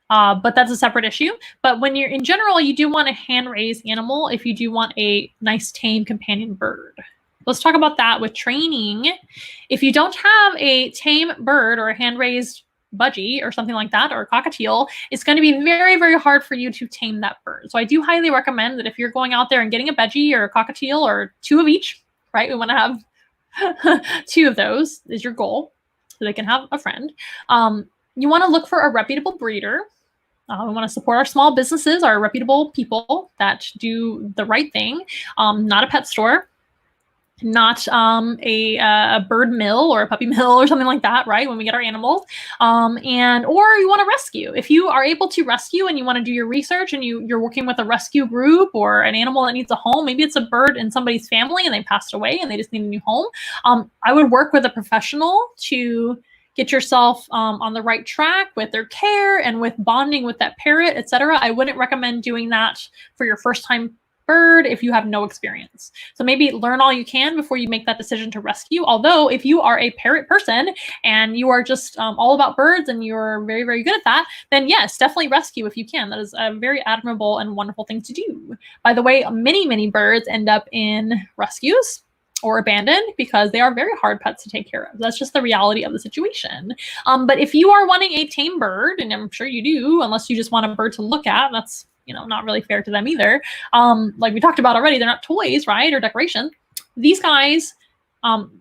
but that's a separate issue. But when you're in general, you do want a hand-raised animal if you do want a nice tame companion bird. Let's talk about that with training. If you don't have a tame bird or a hand-raised budgie or something like that, or a cockatiel, it's going to be very, very hard for you to tame that bird. So I do highly recommend that if you're going out there and getting a budgie or a cockatiel or 2 of each, right? We want to have 2 of those is your goal, so they can have a friend. You want to look for a reputable breeder. We want to support our small businesses, our reputable people that do the right thing, not a pet store, not a bird mill or a puppy mill or something like that, right? When we get our animals, or you want to rescue. If you are able to rescue and you want to do your research and you're working with a rescue group or an animal that needs a home, maybe it's a bird in somebody's family and they passed away and they just need a new home. I would work with a professional to get yourself on the right track with their care and with bonding with that parrot, etc. I wouldn't recommend doing that for your first time bird if you have no experience. So maybe learn all you can before you make that decision to rescue. Although if you are a parrot person and you are just all about birds and you're very, very good at that, then yes, definitely rescue if you can. That is a very admirable and wonderful thing to do. By the way, many, many birds end up in rescues or abandoned because they are very hard pets to take care of. That's just the reality of the situation. But if you are wanting a tame bird, and I'm sure you do, unless you just want a bird to look at, that's not really fair to them either. Like we talked about already, they're not toys, right, or decoration. These guys,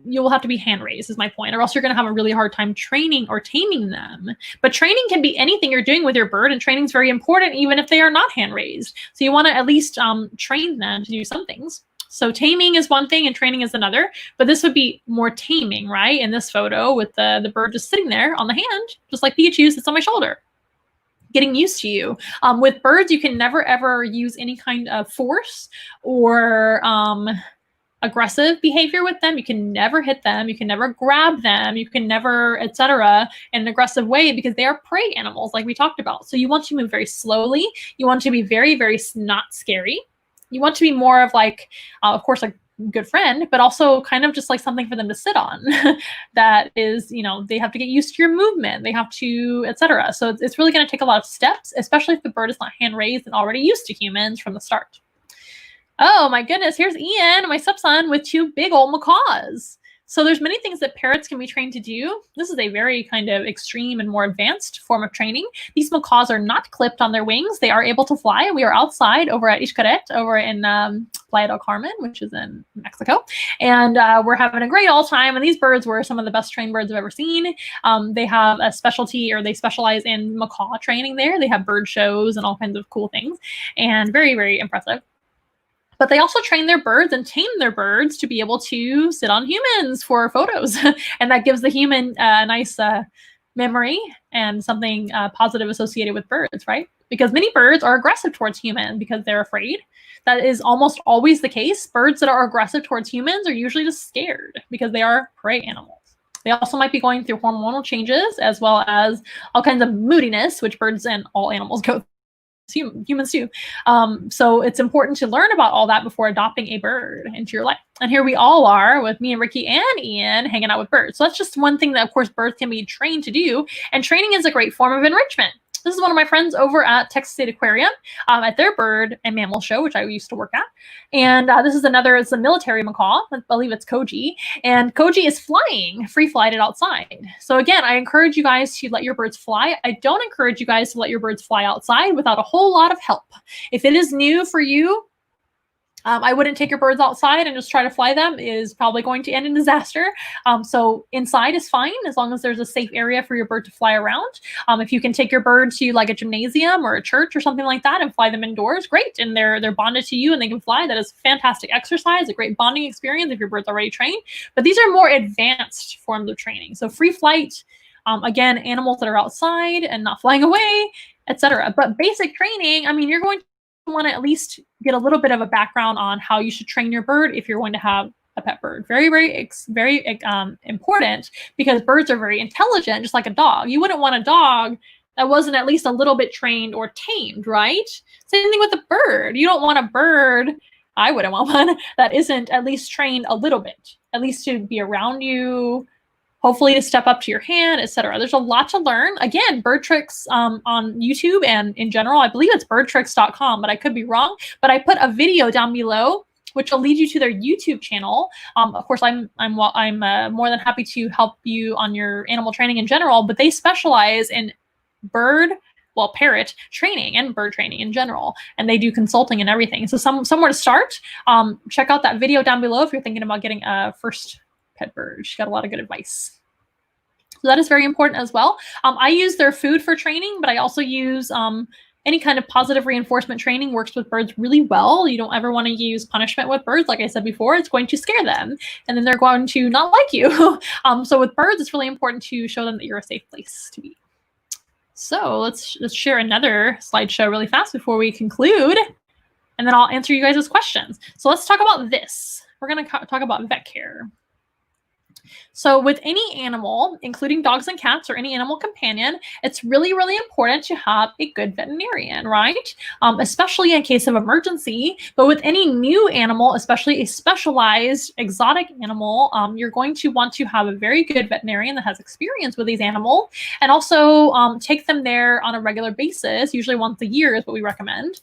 you will have to be hand raised, is my point, or else you're going to have a really hard time training or taming them. But training can be anything you're doing with your bird, and training is very important even if they are not hand raised. So you want to at least train them to do some things. So taming is one thing and training is another, but this would be more taming, right? In this photo with the bird just sitting there on the hand, just like Pikachu sits on my shoulder, getting used to you. With birds, you can never, ever use any kind of force or aggressive behavior with them. You can never hit them. You can never grab them. You can never, etc. in an aggressive way because they are prey animals like we talked about. So you want to move very slowly. You want to be very, very not scary. You want to be more of like, of course, a good friend, but also kind of just like something for them to sit on. That is, they have to get used to your movement. They have to, etc. So it's really going to take a lot of steps, especially if the bird is not hand raised and already used to humans from the start. Oh my goodness, here's Ian, my stepson, with 2 big old macaws. So there's many things that parrots can be trained to do. This is a very kind of extreme and more advanced form of training. These macaws are not clipped on their wings. They are able to fly. We are outside over at Xcaret, over in Playa del Carmen, which is in Mexico. And we're having a great all time. And these birds were some of the best trained birds I've ever seen. They have a specialty, or they specialize in macaw training there. They have bird shows and all kinds of cool things. And very, very impressive. But they also train their birds and tame their birds to be able to sit on humans for photos. And that gives the human a nice memory and something positive associated with birds, right? Because many birds are aggressive towards humans because they're afraid. That is almost always the case. Birds that are aggressive towards humans are usually just scared because they are prey animals. They also might be going through hormonal changes as well as all kinds of moodiness, which birds and all animals go through. Humans too. So it's important to learn about all that before adopting a bird into your life. And here we all are with me and Ricky and Ian hanging out with birds. So that's just one thing that, of course, birds can be trained to do. And training is a great form of enrichment. This is one of my friends over at Texas State Aquarium at their bird and mammal show, which I used to work at. And this is another, it's a military macaw. I believe it's Koji. And Koji is flying, free flighted outside. So again, I encourage you guys to let your birds fly. I don't encourage you guys to let your birds fly outside without a whole lot of help. If it is new for you, I wouldn't take your birds outside and just try to fly them. It is probably going to end in disaster. So inside is fine as long as there's a safe area for your bird to fly around. If you can take your bird to like a gymnasium or a church or something like that and fly them indoors, great. And they're bonded to you and they can fly. That is fantastic exercise, a great bonding experience if your bird's already trained. But these are more advanced forms of training. So free flight, again, animals that are outside and not flying away, etc. But basic training, I mean, you're going to want to at least get a little bit of a background on how you should train your bird if you're going to have a pet bird. Very, very important because birds are very intelligent, just like a dog. You wouldn't want a dog that wasn't at least a little bit trained or tamed, right? Same thing with a bird. You don't want a bird, I wouldn't want one, that isn't at least trained a little bit, at least to be around you, hopefully to step up to your hand, etc. There's a lot to learn. Again, bird tricks on YouTube and in general, I believe it's birdtricks.com, but I could be wrong. But I put a video down below, which will lead you to their YouTube channel. Of course, I'm more than happy to help you on your animal training in general, but they specialize in parrot training and bird training in general, and they do consulting and everything. So somewhere to start. Check out that video down below if you're thinking about getting a first pet bird. She got a lot of good advice. So that is very important as well. I use their food for training, but I also use any kind of positive reinforcement training works with birds really well. You don't ever want to use punishment with birds. Like I said before, it's going to scare them, and then they're going to not like you. So with birds, it's really important to show them that you're a safe place to be. So let's share another slideshow really fast before we conclude, and then I'll answer you guys' questions. So let's talk about this. We're going to talk about vet care. So with any animal, including dogs and cats or any animal companion, it's really, really important to have a good veterinarian, right? Especially in case of emergency. But with any new animal, especially a specialized exotic animal, you're going to want to have a very good veterinarian that has experience with these animals, and also take them there on a regular basis. Usually once a year is what we recommend.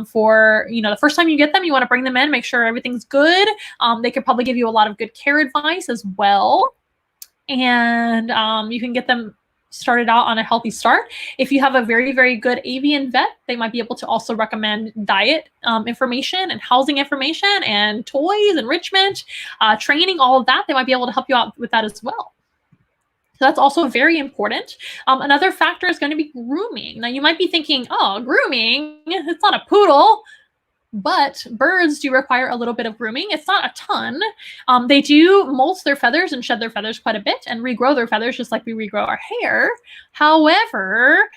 For the first time you get them, you want to bring them in, make sure everything's good. They could probably give you a lot of good care advice as well. And you can get them started out on a healthy start. If you have a very, very good avian vet, they might be able to also recommend diet information and housing information and toys, enrichment, training, all of that. They might be able to help you out with that as well. So that's also very important. Another factor is going to be grooming. Now you might be thinking, oh, grooming, it's not a poodle. But birds do require a little bit of grooming. It's not a ton. They do molt their feathers and shed their feathers quite a bit and regrow their feathers just like we regrow our hair. However,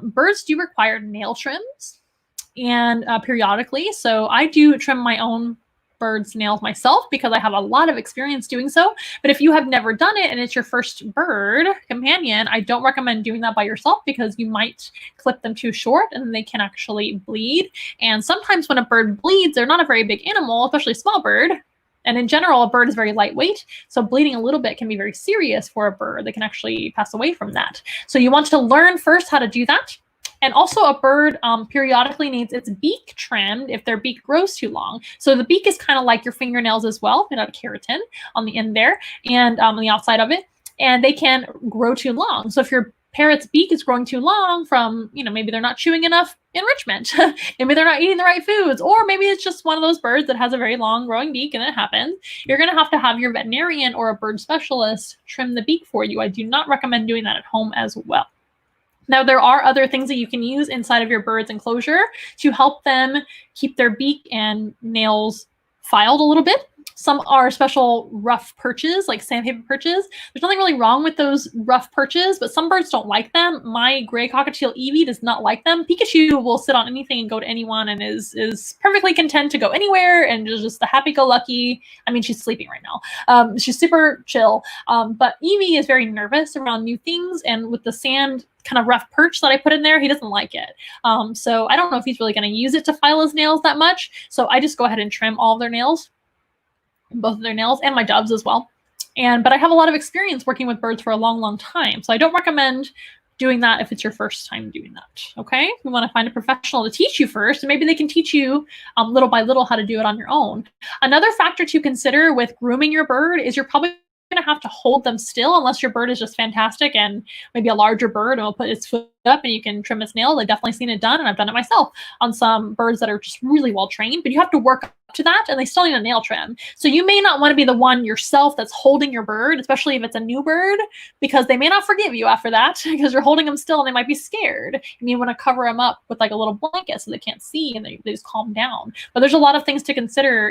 birds do require nail trims and periodically. So I do trim my own birds' nails myself because I have a lot of experience doing so. But if you have never done it and it's your first bird companion, I don't recommend doing that by yourself because you might clip them too short and they can actually bleed. And sometimes when a bird bleeds, they're not a very big animal, especially a small bird. And in general, a bird is very lightweight. So bleeding a little bit can be very serious for a bird. They can actually pass away from that. So you want to learn first how to do that. And also a bird periodically needs its beak trimmed if their beak grows too long. So the beak is kind of like your fingernails as well, made out of keratin on the end there and on the outside of it. And they can grow too long. So if your parrot's beak is growing too long from, maybe they're not chewing enough enrichment, maybe they're not eating the right foods, or maybe it's just one of those birds that has a very long growing beak and it happens, you're going to have your veterinarian or a bird specialist trim the beak for you. I do not recommend doing that at home as well. Now, there are other things that you can use inside of your bird's enclosure to help them keep their beak and nails filed a little bit. Some are special rough perches, like sandpaper perches. There's nothing really wrong with those rough perches, but some birds don't like them. My gray cockatiel Evie does not like them. Pikachu will sit on anything and go to anyone and is perfectly content to go anywhere and is just a happy-go-lucky. I mean, she's sleeping right now. She's super chill. But Evie is very nervous around new things, and with the sand kind of rough perch that I put in there, he doesn't like it. So I don't know if he's really going to use it to file his nails that much. So I just go ahead and trim all of their nails, both of their nails, and my doves as well. But I have a lot of experience working with birds for a long, long time. So I don't recommend doing that if it's your first time doing that. Okay, we want to find a professional to teach you first, and maybe they can teach you little by little how to do it on your own. Another factor to consider with grooming your bird is you're probably going to have to hold them still unless your bird is just fantastic and maybe a larger bird and will put its foot up and you can trim its nails. I've definitely seen it done, and I've done it myself on some birds that are just really well trained, but you have to work up to that and they still need a nail trim. So you may not want to be the one yourself that's holding your bird, especially if it's a new bird, because they may not forgive you after that because you're holding them still and they might be scared. And you want to cover them up with like a little blanket so they can't see and they just calm down. But there's a lot of things to consider.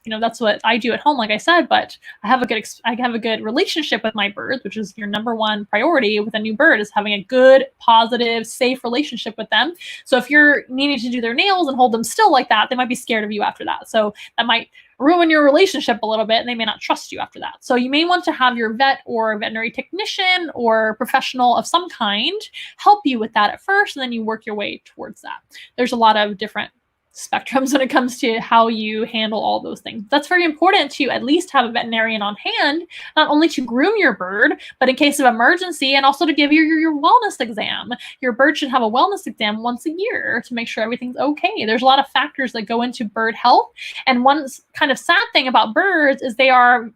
That's what I do at home, like I said, but I have a good relationship with my birds, which is your number one priority with a new bird, is having a good, positive, safe relationship with them. So if you're needing to do their nails and hold them still like that, they might be scared of you after that. So that might ruin your relationship a little bit and they may not trust you after that. So you may want to have your vet or veterinary technician or professional of some kind help you with that at first, and then you work your way towards that. There's a lot of different spectrums when it comes to how you handle all those things. That's very important to at least have a veterinarian on hand, not only to groom your bird, but in case of emergency, and also to give you your wellness exam. Your bird should have a wellness exam once a year to make sure everything's okay. There's a lot of factors that go into bird health, and one kind of sad thing about birds is they are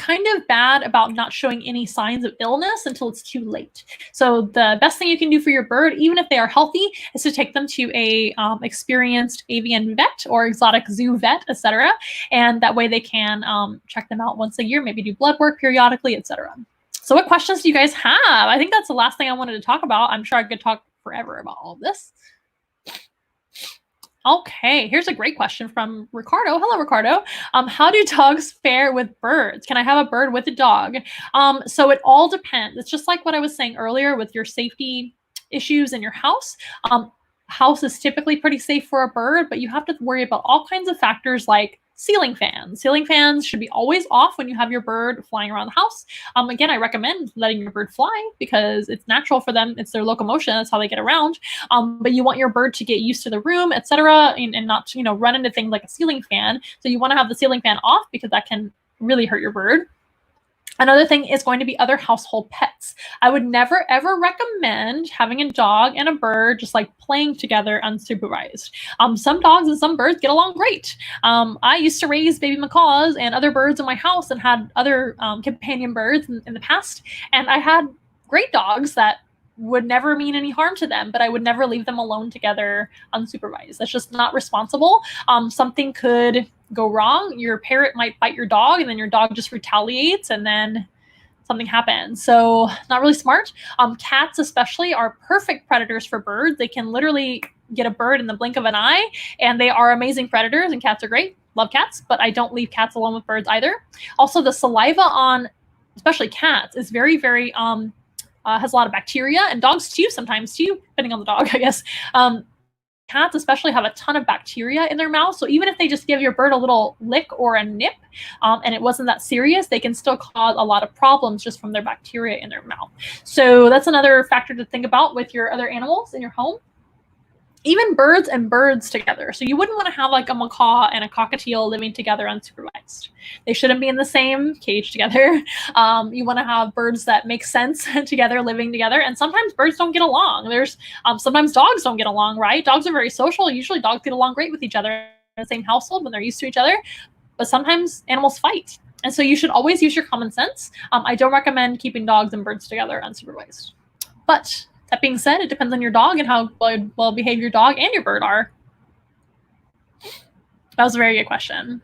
kind of bad about not showing any signs of illness until it's too late. So the best thing you can do for your bird, even if they are healthy, is to take them to a experienced avian vet or exotic zoo vet, etc. And that way they can check them out once a year, maybe do blood work periodically, etc. So what questions do you guys have? I think that's the last thing I wanted to talk about. I'm sure I could talk forever about all of this. Okay, here's a great question from Ricardo. Hello, Ricardo. How do dogs fare with birds? Can I have a bird with a dog? So it all depends. It's just like what I was saying earlier with your safety issues in your house. House is typically pretty safe for a bird, but you have to worry about all kinds of factors like ceiling fans. Ceiling fans should be always off when you have your bird flying around the house. Again, I recommend letting your bird fly because it's natural for them. It's their locomotion. That's how they get around. But you want your bird to get used to the room, etc., and not to, run into things like a ceiling fan. So you want to have the ceiling fan off because that can really hurt your bird. Another thing is going to be other household pets. I would never, ever recommend having a dog and a bird just like playing together unsupervised. Some dogs and some birds get along great. I used to raise baby macaws and other birds in my house and had other companion birds in the past. And I had great dogs that would never mean any harm to them, but I would never leave them alone together unsupervised. That's just not responsible. Something could go wrong. Your parrot might bite your dog and then your dog just retaliates and then something happens. So not really smart. Cats especially are perfect predators for birds. They can literally get a bird in the blink of an eye and they are amazing predators and cats are great. Love cats, but I don't leave cats alone with birds either. Also the saliva on especially cats is very, very, has a lot of bacteria and dogs too, sometimes too, depending on the dog, I guess. Cats especially have a ton of bacteria in their mouth. So even if they just give your bird a little lick or a nip and it wasn't that serious, they can still cause a lot of problems just from their bacteria in their mouth. So that's another factor to think about with your other animals in your home. Even birds and birds together. So you wouldn't want to have like a macaw and a cockatiel living together unsupervised. They shouldn't be in the same cage together. You want to have birds that make sense together, living together. And sometimes birds don't get along. There's sometimes dogs don't get along, right? Dogs are very social. Usually dogs get along great with each other in the same household when they're used to each other. But sometimes animals fight. And so you should always use your common sense. I don't recommend keeping dogs and birds together unsupervised. But that being said, it depends on your dog and how well behaved your dog and your bird are. That was a very good question.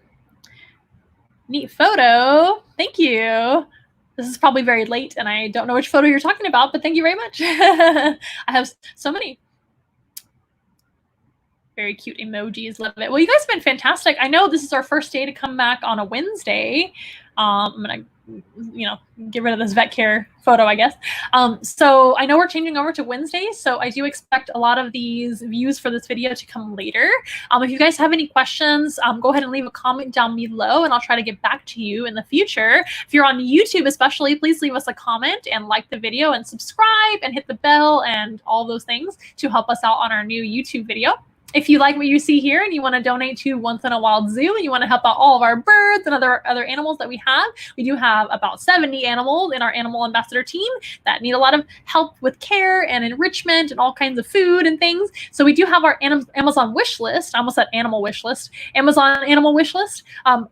Neat photo. Thank you. This is probably very late and I don't know which photo you're talking about, but thank you very much. I have so many very cute emojis. Love it. Well, you guys have been fantastic. I know this is our first day to come back on a Wednesday. I'm going to get rid of this vet care photo, I guess. So I know we're changing over to Wednesdays, so I do expect a lot of these views for this video to come later. If you guys have any questions, go ahead and leave a comment down below and I'll try to get back to you in the future. If you're on YouTube especially, please leave us a comment and like the video and subscribe and hit the bell and all those things to help us out on our new YouTube video. If you like what you see here and you want to donate to Once in a Wild Zoo and you want to help out all of our birds and other animals that we do have about 70 animals in our animal ambassador team that need a lot of help with care and enrichment and all kinds of food and things. So we do have our Amazon wish list. I almost said animal wish list. Amazon animal wish list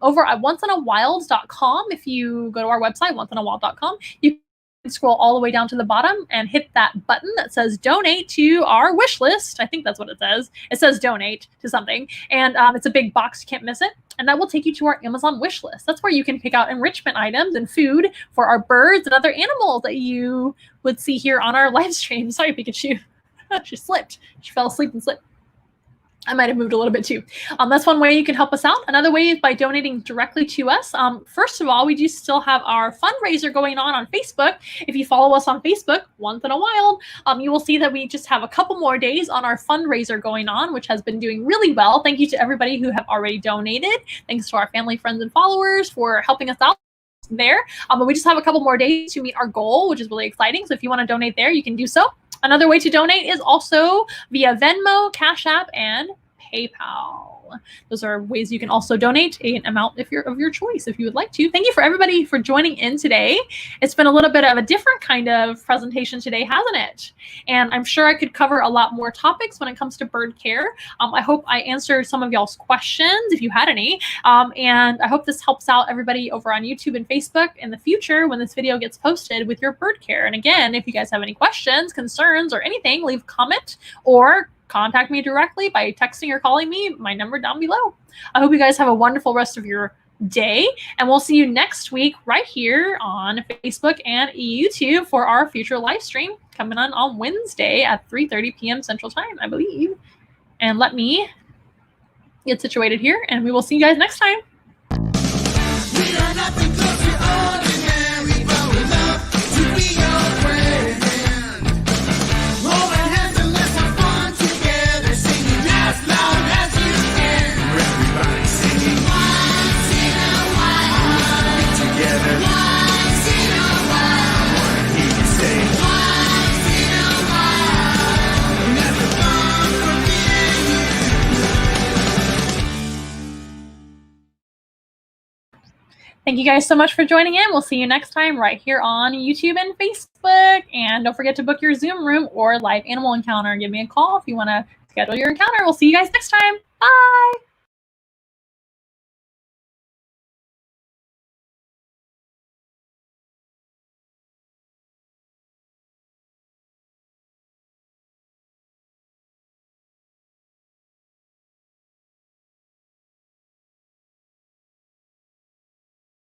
over at onceinawild.com. If you go to our website, onceinawild.com, you scroll all the way down to the bottom and hit that button that says donate to our wish list. I think that's what it says. It says donate to something. And it's a big box. You can't miss it. And that will take you to our Amazon wish list. That's where you can pick out enrichment items and food for our birds and other animals that you would see here on our live stream. Sorry, Pikachu. She slipped. She fell asleep and slipped. I might have moved a little bit too. That's one way you can help us out. Another way is by donating directly to us. First of all, we do still have our fundraiser going on Facebook. If you follow us on Facebook, Once in a Wild, you will see that we just have a couple more days on our fundraiser going on, which has been doing really well. Thank you to everybody who have already donated. Thanks to our family, friends, and followers for helping us out there. But we just have a couple more days to meet our goal, which is really exciting. So if you want to donate there, you can do so. Another way to donate is also via Venmo, Cash App, and PayPal. Those are ways you can also donate an amount of your choice if you would like to. Thank you for everybody for joining in today. It's been a little bit of a different kind of presentation today, hasn't it? And I'm sure I could cover a lot more topics when it comes to bird care. I hope I answered some of y'all's questions if you had any. And I hope this helps out everybody over on YouTube and Facebook in the future when this video gets posted with your bird care. And again, if you guys have any questions, concerns, or anything, leave a comment or contact me directly by texting or calling me, my number down below. I hope you guys have a wonderful rest of your day, and we'll see you next week right here on Facebook and YouTube for our future live stream coming on Wednesday at 3:30 p.m. Central Time, I believe. And let me get situated here, and we will see you guys next time. We are nothing close to ordinary, but we love to be your friend. Hold our hands and let's have fun together, singing as loud as you can. Everybody singing once in a while. Together. Once in a while. I want to hear you say once in a while. That's the fun for me and you. Thank you guys so much for joining in. We'll see you next time right here on YouTube and Facebook. And don't forget to book your Zoom room or live animal encounter. Give me a call if you want to schedule your encounter. We'll see you guys next time. Bye.